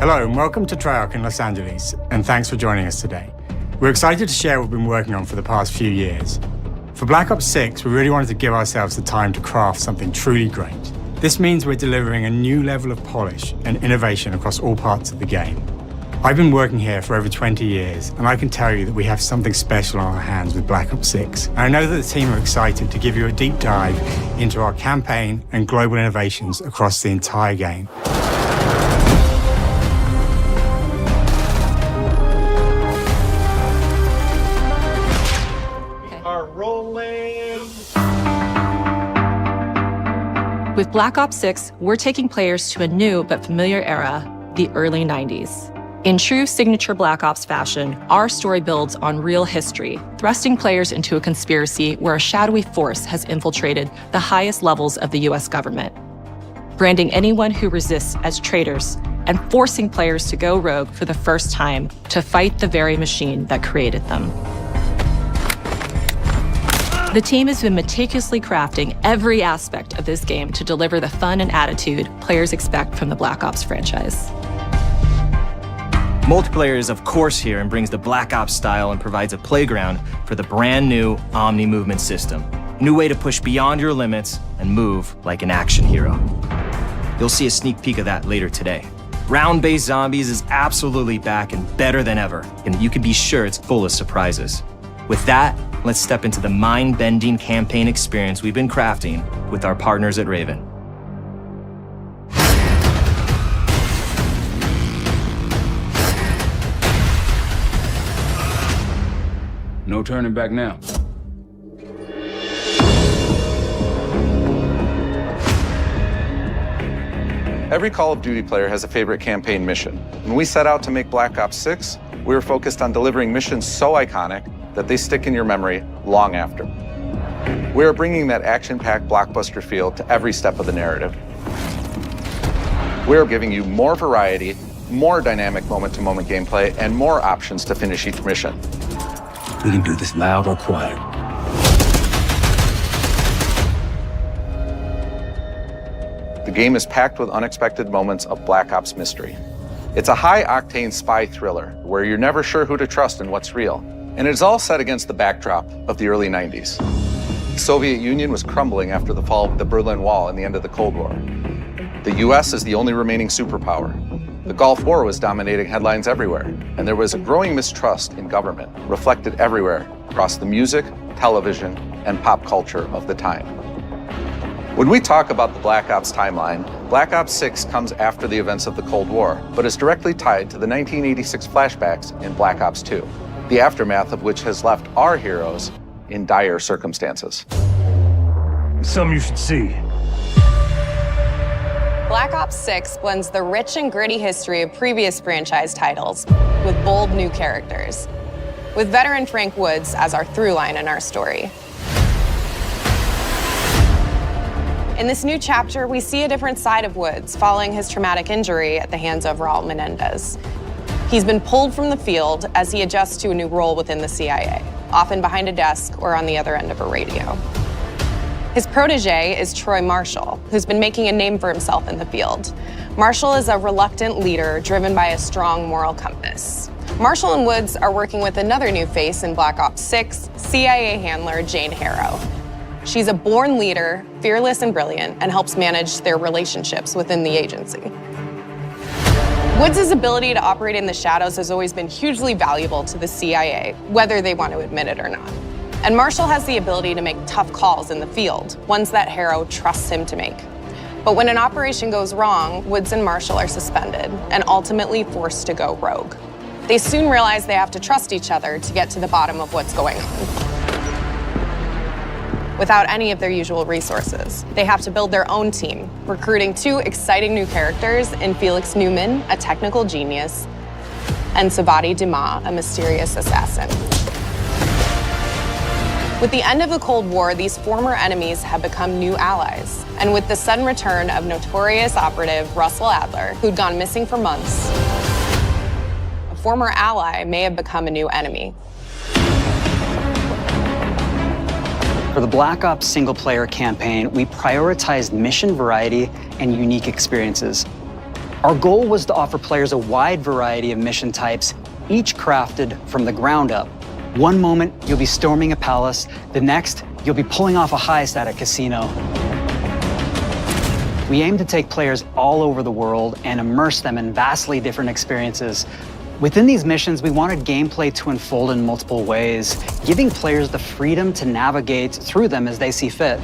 Hello and welcome to Treyarch in Los Angeles, and thanks for joining us today. We're excited to share what we've been working on for the past few years. For Black Ops 6, we really wanted to give ourselves the time to craft something truly great. This means we're delivering a new level of polish and innovation across all parts of the game. I've been working here for over 20 years, and I can tell you that we have something special on our hands with Black Ops 6. And I know that the team are excited to give you a deep dive into our campaign and global innovations across the entire game. With Black Ops 6, we're taking players to a new but familiar era, the early 90s. In true signature Black Ops fashion, our story builds on real history, thrusting players into a conspiracy where a shadowy force has infiltrated the highest levels of the US government, branding anyone who resists as traitors and forcing players to go rogue for the first time to fight the very machine that created them. The team has been meticulously crafting every aspect of this game to deliver the fun and attitude players expect from the Black Ops franchise. Multiplayer is of course here and brings the Black Ops style and provides a playground for the brand new Omni movement system. A new way to push beyond your limits and move like an action hero. You'll see a sneak peek of that later today. Round-based zombies is absolutely back and better than ever, and you can be sure it's full of surprises. With that, let's step into the mind-bending campaign experience we've been crafting with our partners at Raven. No turning back now. Every Call of Duty player has a favorite campaign mission. When we set out to make Black Ops 6, we were focused on delivering missions so iconic that they stick in your memory long after. We are bringing that action-packed blockbuster feel to every step of the narrative. We are giving you more variety, more dynamic moment-to-moment gameplay, and more options to finish each mission. We can do this loud or quiet. The game is packed with unexpected moments of Black Ops mystery. It's a high-octane spy thriller where you're never sure who to trust and what's real. And it's all set against the backdrop of the early 90s. The Soviet Union was crumbling after the fall of the Berlin Wall and the end of the Cold War. The US is the only remaining superpower. The Gulf War was dominating headlines everywhere, and there was a growing mistrust in government, reflected everywhere across the music, television, and pop culture of the time. When we talk about the Black Ops timeline, Black Ops 6 comes after the events of the Cold War, but is directly tied to the 1986 flashbacks in Black Ops 2, the aftermath of which has left our heroes in dire circumstances. Something you should see. Black Ops 6 blends the rich and gritty history of previous franchise titles with bold new characters, with veteran Frank Woods as our through line in our story. In this new chapter, we see a different side of Woods following his traumatic injury at the hands of Raul Menendez. He's been pulled from the field as he adjusts to a new role within the CIA, often behind a desk or on the other end of a radio. His protege is Troy Marshall, who's been making a name for himself in the field. Marshall is a reluctant leader driven by a strong moral compass. Marshall and Woods are working with another new face in Black Ops 6, CIA handler Jane Harrow. She's a born leader, fearless and brilliant, and helps manage their relationships within the agency. Woods' ability to operate in the shadows has always been hugely valuable to the CIA, whether they want to admit it or not. And Marshall has the ability to make tough calls in the field, ones that Harrow trusts him to make. But when an operation goes wrong, Woods and Marshall are suspended and ultimately forced to go rogue. They soon realize they have to trust each other to get to the bottom of what's going on. Without any of their usual resources, they have to build their own team, recruiting two exciting new characters in Felix Newman, a technical genius, and Savati Dumas, a mysterious assassin. With the end of the Cold War, these former enemies have become new allies. And with the sudden return of notorious operative Russell Adler, who'd gone missing for months, a former ally may have become a new enemy. For the Black Ops single-player campaign, we prioritized mission variety and unique experiences. Our goal was to offer players a wide variety of mission types, each crafted from the ground up. One moment, you'll be storming a palace. The next, you'll be pulling off a heist at a casino. We aim to take players all over the world and immerse them in vastly different experiences. Within these missions, we wanted gameplay to unfold in multiple ways, giving players the freedom to navigate through them as they see fit.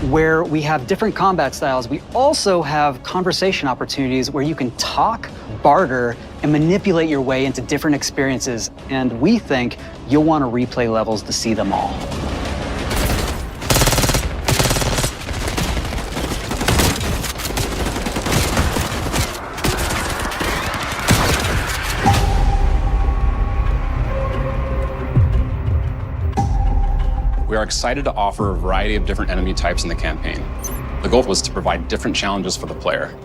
Where we have different combat styles, we also have conversation opportunities where you can talk, barter, and manipulate your way into different experiences. And we think you'll want to replay levels to see them all. We are excited to offer a variety of different enemy types in the campaign. The goal was to provide different challenges for the player.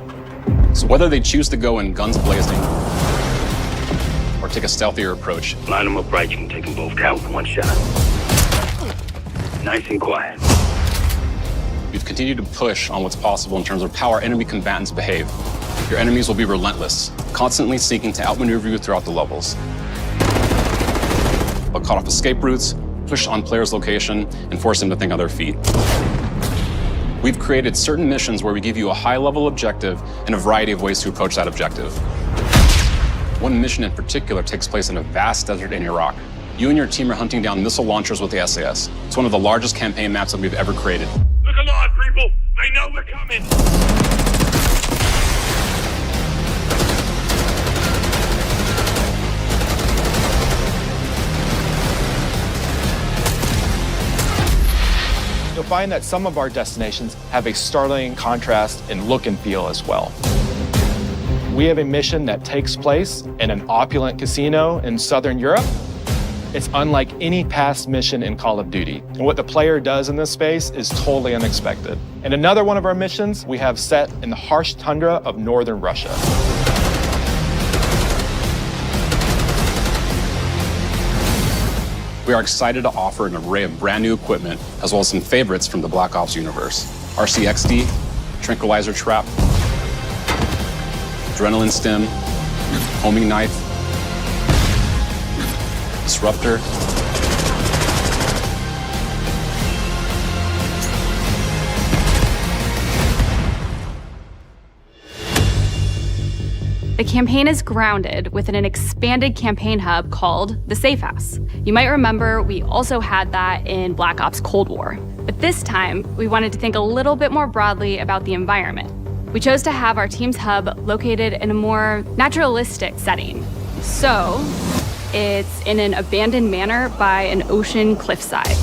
So whether they choose to go in guns blazing or take a stealthier approach. Line them up right, you can take them both down with one shot. Nice and quiet. We've continued to push on what's possible in terms of how our enemy combatants behave. Your enemies will be relentless, constantly seeking to outmaneuver you throughout the levels. They'll cut off escape routes, push on players' location, and force them to think on their feet. We've created certain missions where we give you a high-level objective and a variety of ways to approach that objective. One mission in particular takes place in a vast desert in Iraq. You and your team are hunting down missile launchers with the SAS. It's one of the largest campaign maps that we've ever created. Look alive, people! They know we're coming! You'll find that some of our destinations have a startling contrast in look and feel as well. We have a mission that takes place in an opulent casino in Southern Europe. It's unlike any past mission in Call of Duty. And what the player does in this space is totally unexpected. And another one of our missions we have set in the harsh tundra of northern Russia. We are excited to offer an array of brand new equipment, as well as some favorites from the Black Ops universe. RCXD, Tranquilizer Trap, Adrenaline Stim, Homing Knife, Disruptor, The campaign is grounded within an expanded campaign hub called the Safe House. You might remember we also had that in Black Ops Cold War. But this time, we wanted to think a little bit more broadly about the environment. We chose to have our team's hub located in a more naturalistic setting. So, it's in an abandoned manor by an ocean cliffside.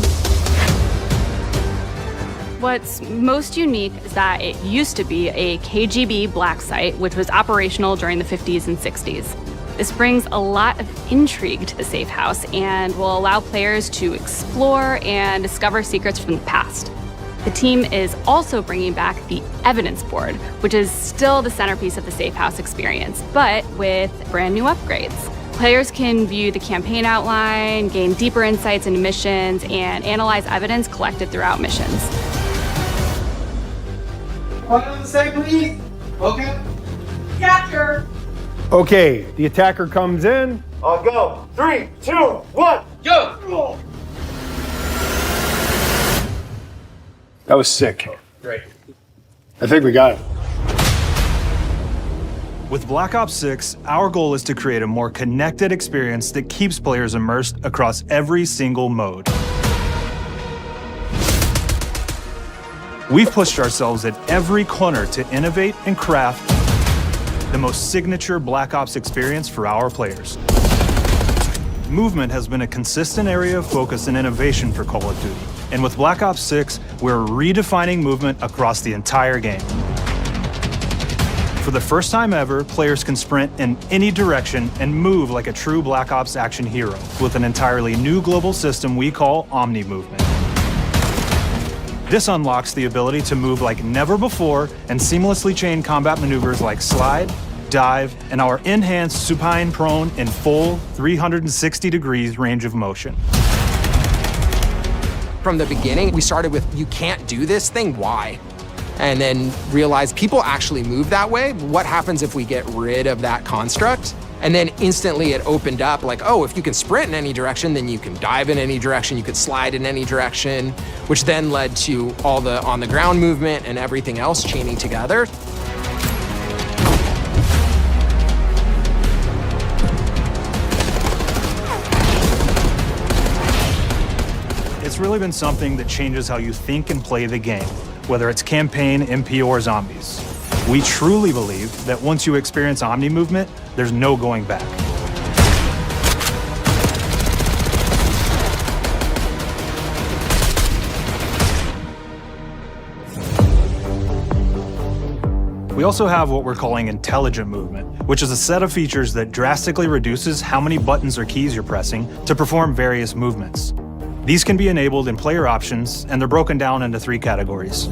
What's most unique is that it used to be a KGB black site, which was operational during the 50s and 60s. This brings a lot of intrigue to the Safe House and will allow players to explore and discover secrets from the past. The team is also bringing back the evidence board, which is still the centerpiece of the Safe House experience, but with brand new upgrades. Players can view the campaign outline, gain deeper insights into missions, and analyze evidence collected throughout missions. What on the side, please? Okay. Capture! Okay, the attacker comes in. I'll go. 3, 2, 1, go! That was sick. Great. I think we got it. With Black Ops 6, our goal is to create a more connected experience that keeps players immersed across every single mode. We've pushed ourselves at every corner to innovate and craft the most signature Black Ops experience for our players. Movement has been a consistent area of focus and innovation for Call of Duty. And with Black Ops 6, we're redefining movement across the entire game. For the first time ever, players can sprint in any direction and move like a true Black Ops action hero with an entirely new global system we call Omni Movement. This unlocks the ability to move like never before and seamlessly chain combat maneuvers like slide, dive, and our enhanced supine prone in full 360 degrees range of motion. From the beginning, we started with, you can't do this thing, why? And then realized people actually move that way. What happens if we get rid of that construct? And then instantly it opened up like, oh, if you can sprint in any direction, then you can dive in any direction, you could slide in any direction, which then led to all the on-the-ground movement and everything else chaining together. It's really been something that changes how you think and play the game, whether it's campaign, MP, or zombies. We truly believe that once you experience Omni Movement, there's no going back. We also have what we're calling intelligent movement, which is a set of features that drastically reduces how many buttons or keys you're pressing to perform various movements. These can be enabled in player options, and they're broken down into 3 categories: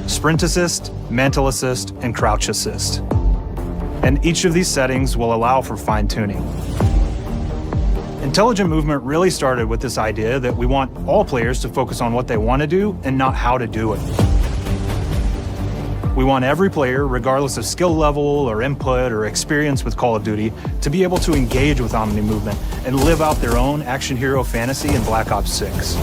Sprint Assist, Mantle Assist, and Crouch Assist. And each of these settings will allow for fine-tuning. Intelligent movement really started with this idea that we want all players to focus on what they want to do and not how to do it. We want every player, regardless of skill level or input or experience with Call of Duty, to be able to engage with Omni Movement and live out their own action hero fantasy in Black Ops 6.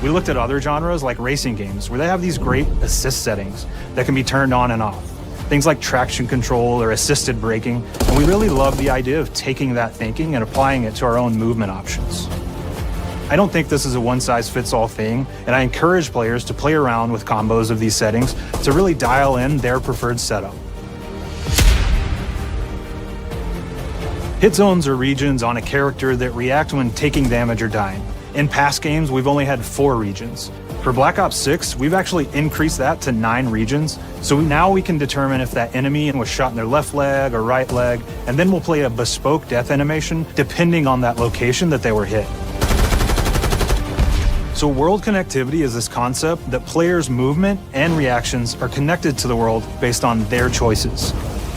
We looked at other genres like racing games, where they have these great assist settings that can be turned on and off. things like traction control or assisted braking, and we really love the idea of taking that thinking and applying it to our own movement options. I don't think this is a one-size-fits-all thing, and I encourage players to play around with combos of these settings to really dial in their preferred setup. Hit zones are regions on a character that react when taking damage or dying. In past games, we've only had 4 regions. For Black Ops 6, we've actually increased that to 9 regions, so now we can determine if that enemy was shot in their left leg or right leg, and then we'll play a bespoke death animation depending on that location that they were hit. So world connectivity is this concept that players' movement and reactions are connected to the world based on their choices.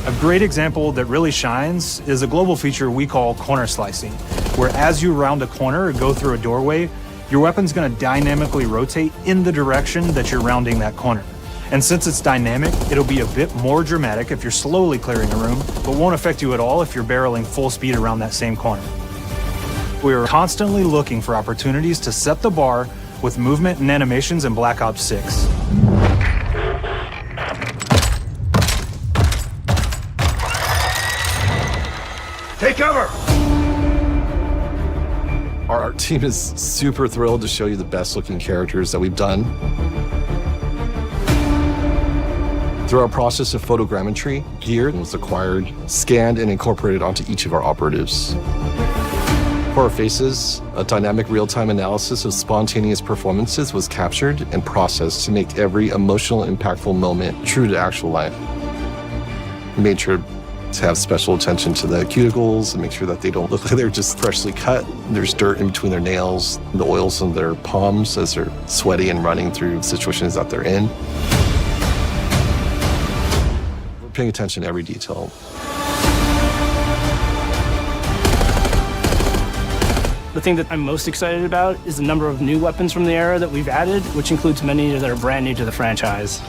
A great example that really shines is a global feature we call corner slicing, where as you round a corner or go through a doorway, your weapon's gonna dynamically rotate in the direction that you're rounding that corner. And since it's dynamic, it'll be a bit more dramatic if you're slowly clearing a room, but won't affect you at all if you're barreling full speed around that same corner. We are constantly looking for opportunities to set the bar with movement and animations in Black Ops 6. Take cover! Our art team is super thrilled to show you the best looking characters that we've done. Through our process of photogrammetry, gear was acquired, scanned, and incorporated onto each of our operatives. For our faces, a dynamic real-time analysis of spontaneous performances was captured and processed to make every emotional, impactful moment true to actual life. We made sure to have special attention to the cuticles and make sure that they don't look like they're just freshly cut. There's dirt in between their nails, the oils on their palms as they're sweaty and running through situations that they're in. We're paying attention to every detail. The thing that I'm most excited about is the number of new weapons from the era that we've added, which includes many that are brand new to the franchise.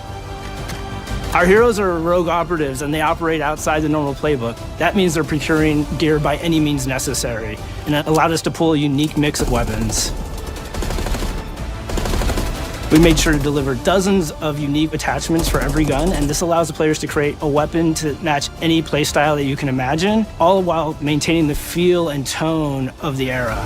Our heroes are rogue operatives, and they operate outside the normal playbook. That means they're procuring gear by any means necessary, and it allowed us to pull a unique mix of weapons. We made sure to deliver dozens of unique attachments for every gun, and this allows the players to create a weapon to match any playstyle that you can imagine, all while maintaining the feel and tone of the era.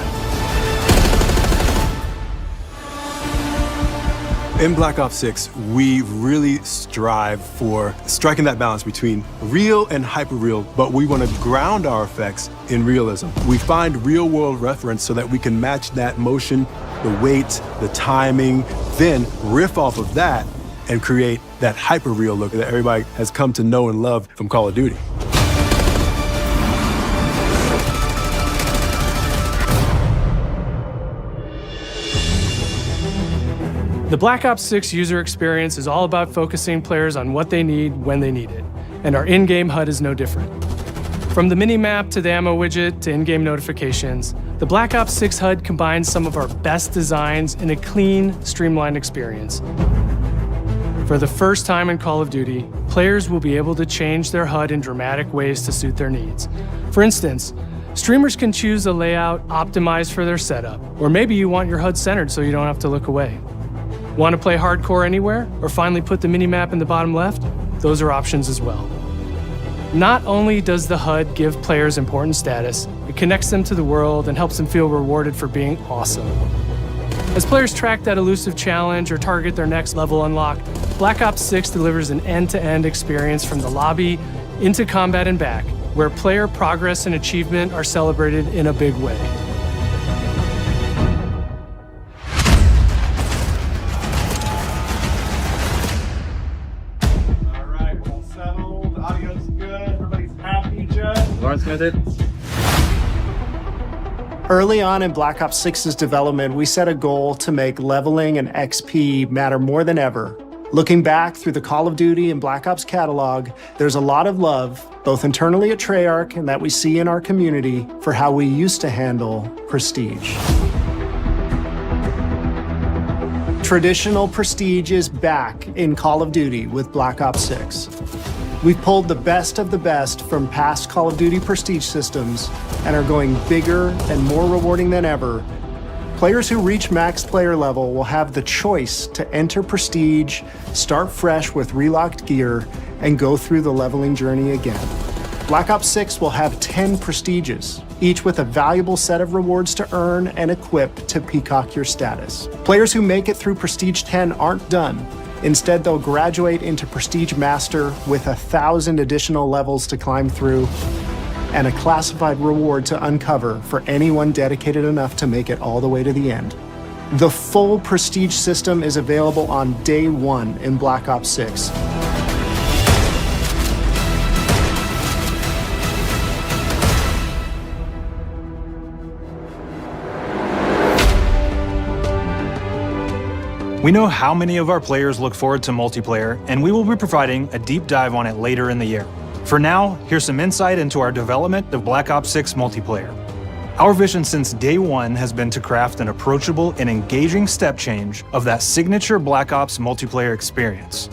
In Black Ops 6, we really strive for striking that balance between real and hyper-real, but we want to ground our effects in realism. We find real-world reference so that we can match that motion, the weight, the timing, then riff off of that and create that hyper-real look that everybody has come to know and love from Call of Duty. The Black Ops 6 user experience is all about focusing players on what they need when they need it, and our in-game HUD is no different. From the mini-map to the ammo widget to in-game notifications, the Black Ops 6 HUD combines some of our best designs in a clean, streamlined experience. For the first time in Call of Duty, players will be able to change their HUD in dramatic ways to suit their needs. For instance, streamers can choose a layout optimized for their setup, or maybe you want your HUD centered so you don't have to look away. Want to play hardcore anywhere, or finally put the minimap in the bottom left? Those are options as well. Not only does the HUD give players important status, it connects them to the world and helps them feel rewarded for being awesome. As players track that elusive challenge or target their next level unlock, Black Ops 6 delivers an end-to-end experience from the lobby into combat and back, where player progress and achievement are celebrated in a big way. Early on in Black Ops 6's development, we set a goal to make leveling and XP matter more than ever. Looking back through the Call of Duty and Black Ops catalog, there's a lot of love, both internally at Treyarch and that we see in our community, for how we used to handle prestige. Traditional prestige is back in Call of Duty with Black Ops 6. We've pulled the best of the best from past Call of Duty prestige systems and are going bigger and more rewarding than ever, Players who reach max player level will have the choice to enter Prestige, start fresh with relocked gear, and go through the leveling journey again. Black Ops 6 will have 10 Prestiges, each with a valuable set of rewards to earn and equip to peacock your status. Players who make it through Prestige 10 aren't done. Instead, they'll graduate into Prestige Master with 1,000 additional levels to climb through and a classified reward to uncover for anyone dedicated enough to make it all the way to the end. The full Prestige system is available on day one in Black Ops 6. We know how many of our players look forward to multiplayer, and we will be providing a deep dive on it later in the year. For now, here's some insight into our development of Black Ops 6 multiplayer. Our vision since day one has been to craft an approachable and engaging step change of that signature Black Ops multiplayer experience.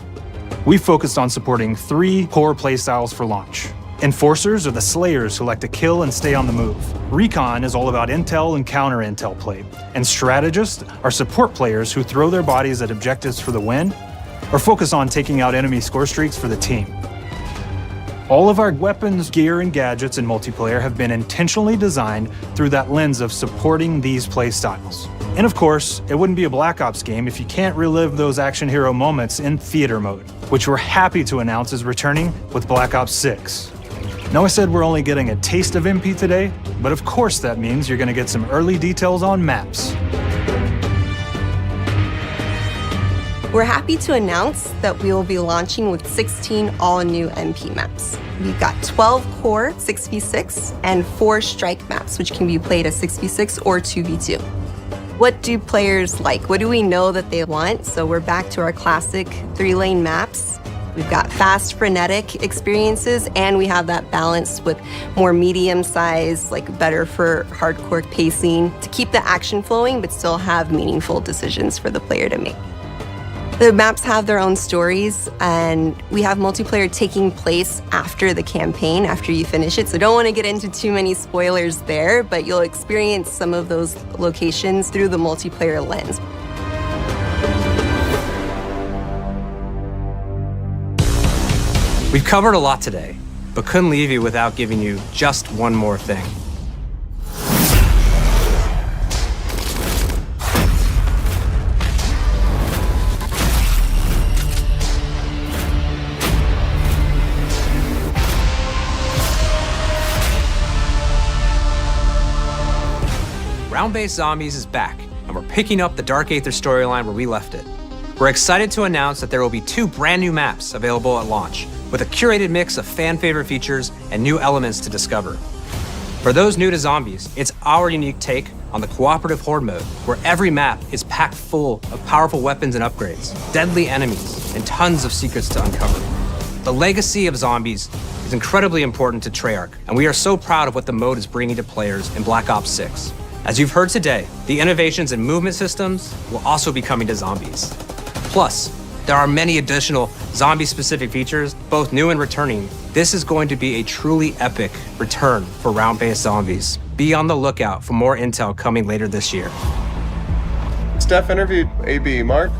We focused on supporting 3 core playstyles for launch. Enforcers are the slayers who like to kill and stay on the move. Recon is all about intel and counter-intel play. And strategists are support players who throw their bodies at objectives for the win or focus on taking out enemy score streaks for the team. All of our weapons, gear, and gadgets in multiplayer have been intentionally designed through that lens of supporting these playstyles. And of course, it wouldn't be a Black Ops game if you can't relive those action hero moments in theater mode, which we're happy to announce is returning with Black Ops 6. Now I said we're only getting a taste of MP today, but of course that means you're gonna get some early details on maps. We're happy to announce that we will be launching with 16 all-new MP maps. We've got 12 core 6v6 and 4 strike maps, which can be played as 6v6 or 2v2. What do players like? What do we know that they want? So we're back to our classic 3-lane maps. We've got fast, frenetic experiences, and we have that balance with more medium size, like better for hardcore pacing to keep the action flowing, but still have meaningful decisions for the player to make. The maps have their own stories, and we have multiplayer taking place after the campaign, after you finish it. So don't want to get into too many spoilers there, but you'll experience some of those locations through the multiplayer lens. We've covered a lot today, but couldn't leave you without giving you just one more thing. Round-based Zombies is back, and we're picking up the Dark Aether storyline where we left it. We're excited to announce that there will be 2 brand new maps available at launch, with a curated mix of fan-favorite features and new elements to discover. For those new to Zombies, it's our unique take on the cooperative horde mode, where every map is packed full of powerful weapons and upgrades, deadly enemies, and tons of secrets to uncover. The legacy of Zombies is incredibly important to Treyarch, and we are so proud of what the mode is bringing to players in Black Ops 6. As you've heard today, the innovations in movement systems will also be coming to Zombies. Plus, there are many additional zombie-specific features, both new and returning. This is going to be a truly epic return for round-based Zombies. Be on the lookout for more intel coming later this year. Steph interviewed AB. Mark?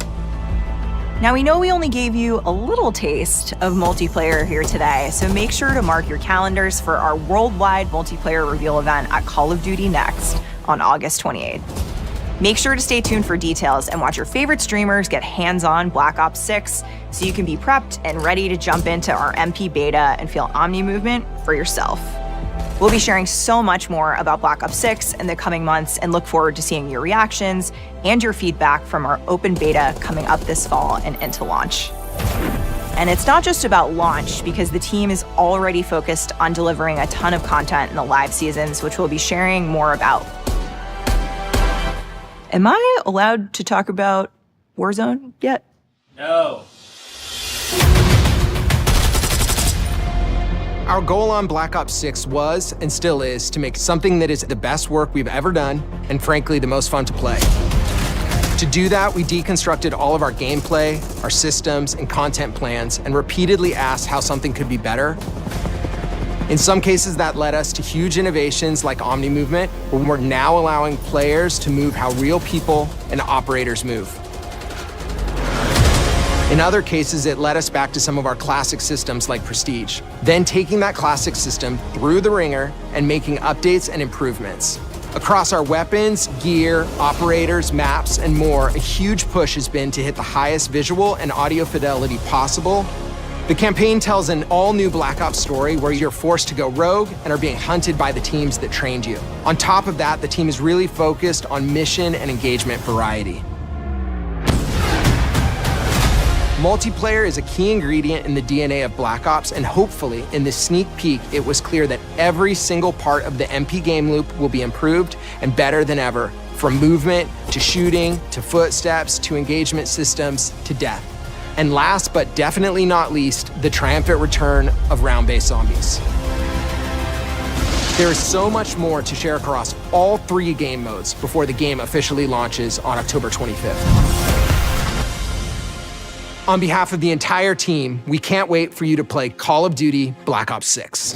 Now, we know we only gave you a little taste of multiplayer here today, so make sure to mark your calendars for our worldwide multiplayer reveal event at Call of Duty Next on August 28th. Make sure to stay tuned for details and watch your favorite streamers get hands-on Black Ops 6 so you can be prepped and ready to jump into our MP beta and feel Omni movement for yourself. We'll be sharing so much more about Black Ops 6 in the coming months and look forward to seeing your reactions and your feedback from our open beta coming up this fall and into launch. And it's not just about launch, because the team is already focused on delivering a ton of content in the live seasons, which we'll be sharing more about. Am I allowed to talk about Warzone yet? No. Our goal on Black Ops 6 was, and still is, to make something that is the best work we've ever done, and frankly, the most fun to play. To do that, we deconstructed all of our gameplay, our systems, and content plans, and repeatedly asked how something could be better. In some cases, that led us to huge innovations like Omni Movement, where we're now allowing players to move how real people and operators move. In other cases, it led us back to some of our classic systems like Prestige, then taking that classic system through the ringer and making updates and improvements. Across our weapons, gear, operators, maps, and more, a huge push has been to hit the highest visual and audio fidelity possible. The campaign tells an all-new Black Ops story where you're forced to go rogue and are being hunted by the teams that trained you. On top of that, the team is really focused on mission and engagement variety. Multiplayer is a key ingredient in the DNA of Black Ops, and hopefully, in this sneak peek, it was clear that every single part of the MP game loop will be improved and better than ever, from movement, to shooting, to footsteps, to engagement systems, to death. And last but definitely not least, the triumphant return of round-based zombies. There is so much more to share across all 3 game modes before the game officially launches on October 25th. On behalf of the entire team, we can't wait for you to play Call of Duty Black Ops 6.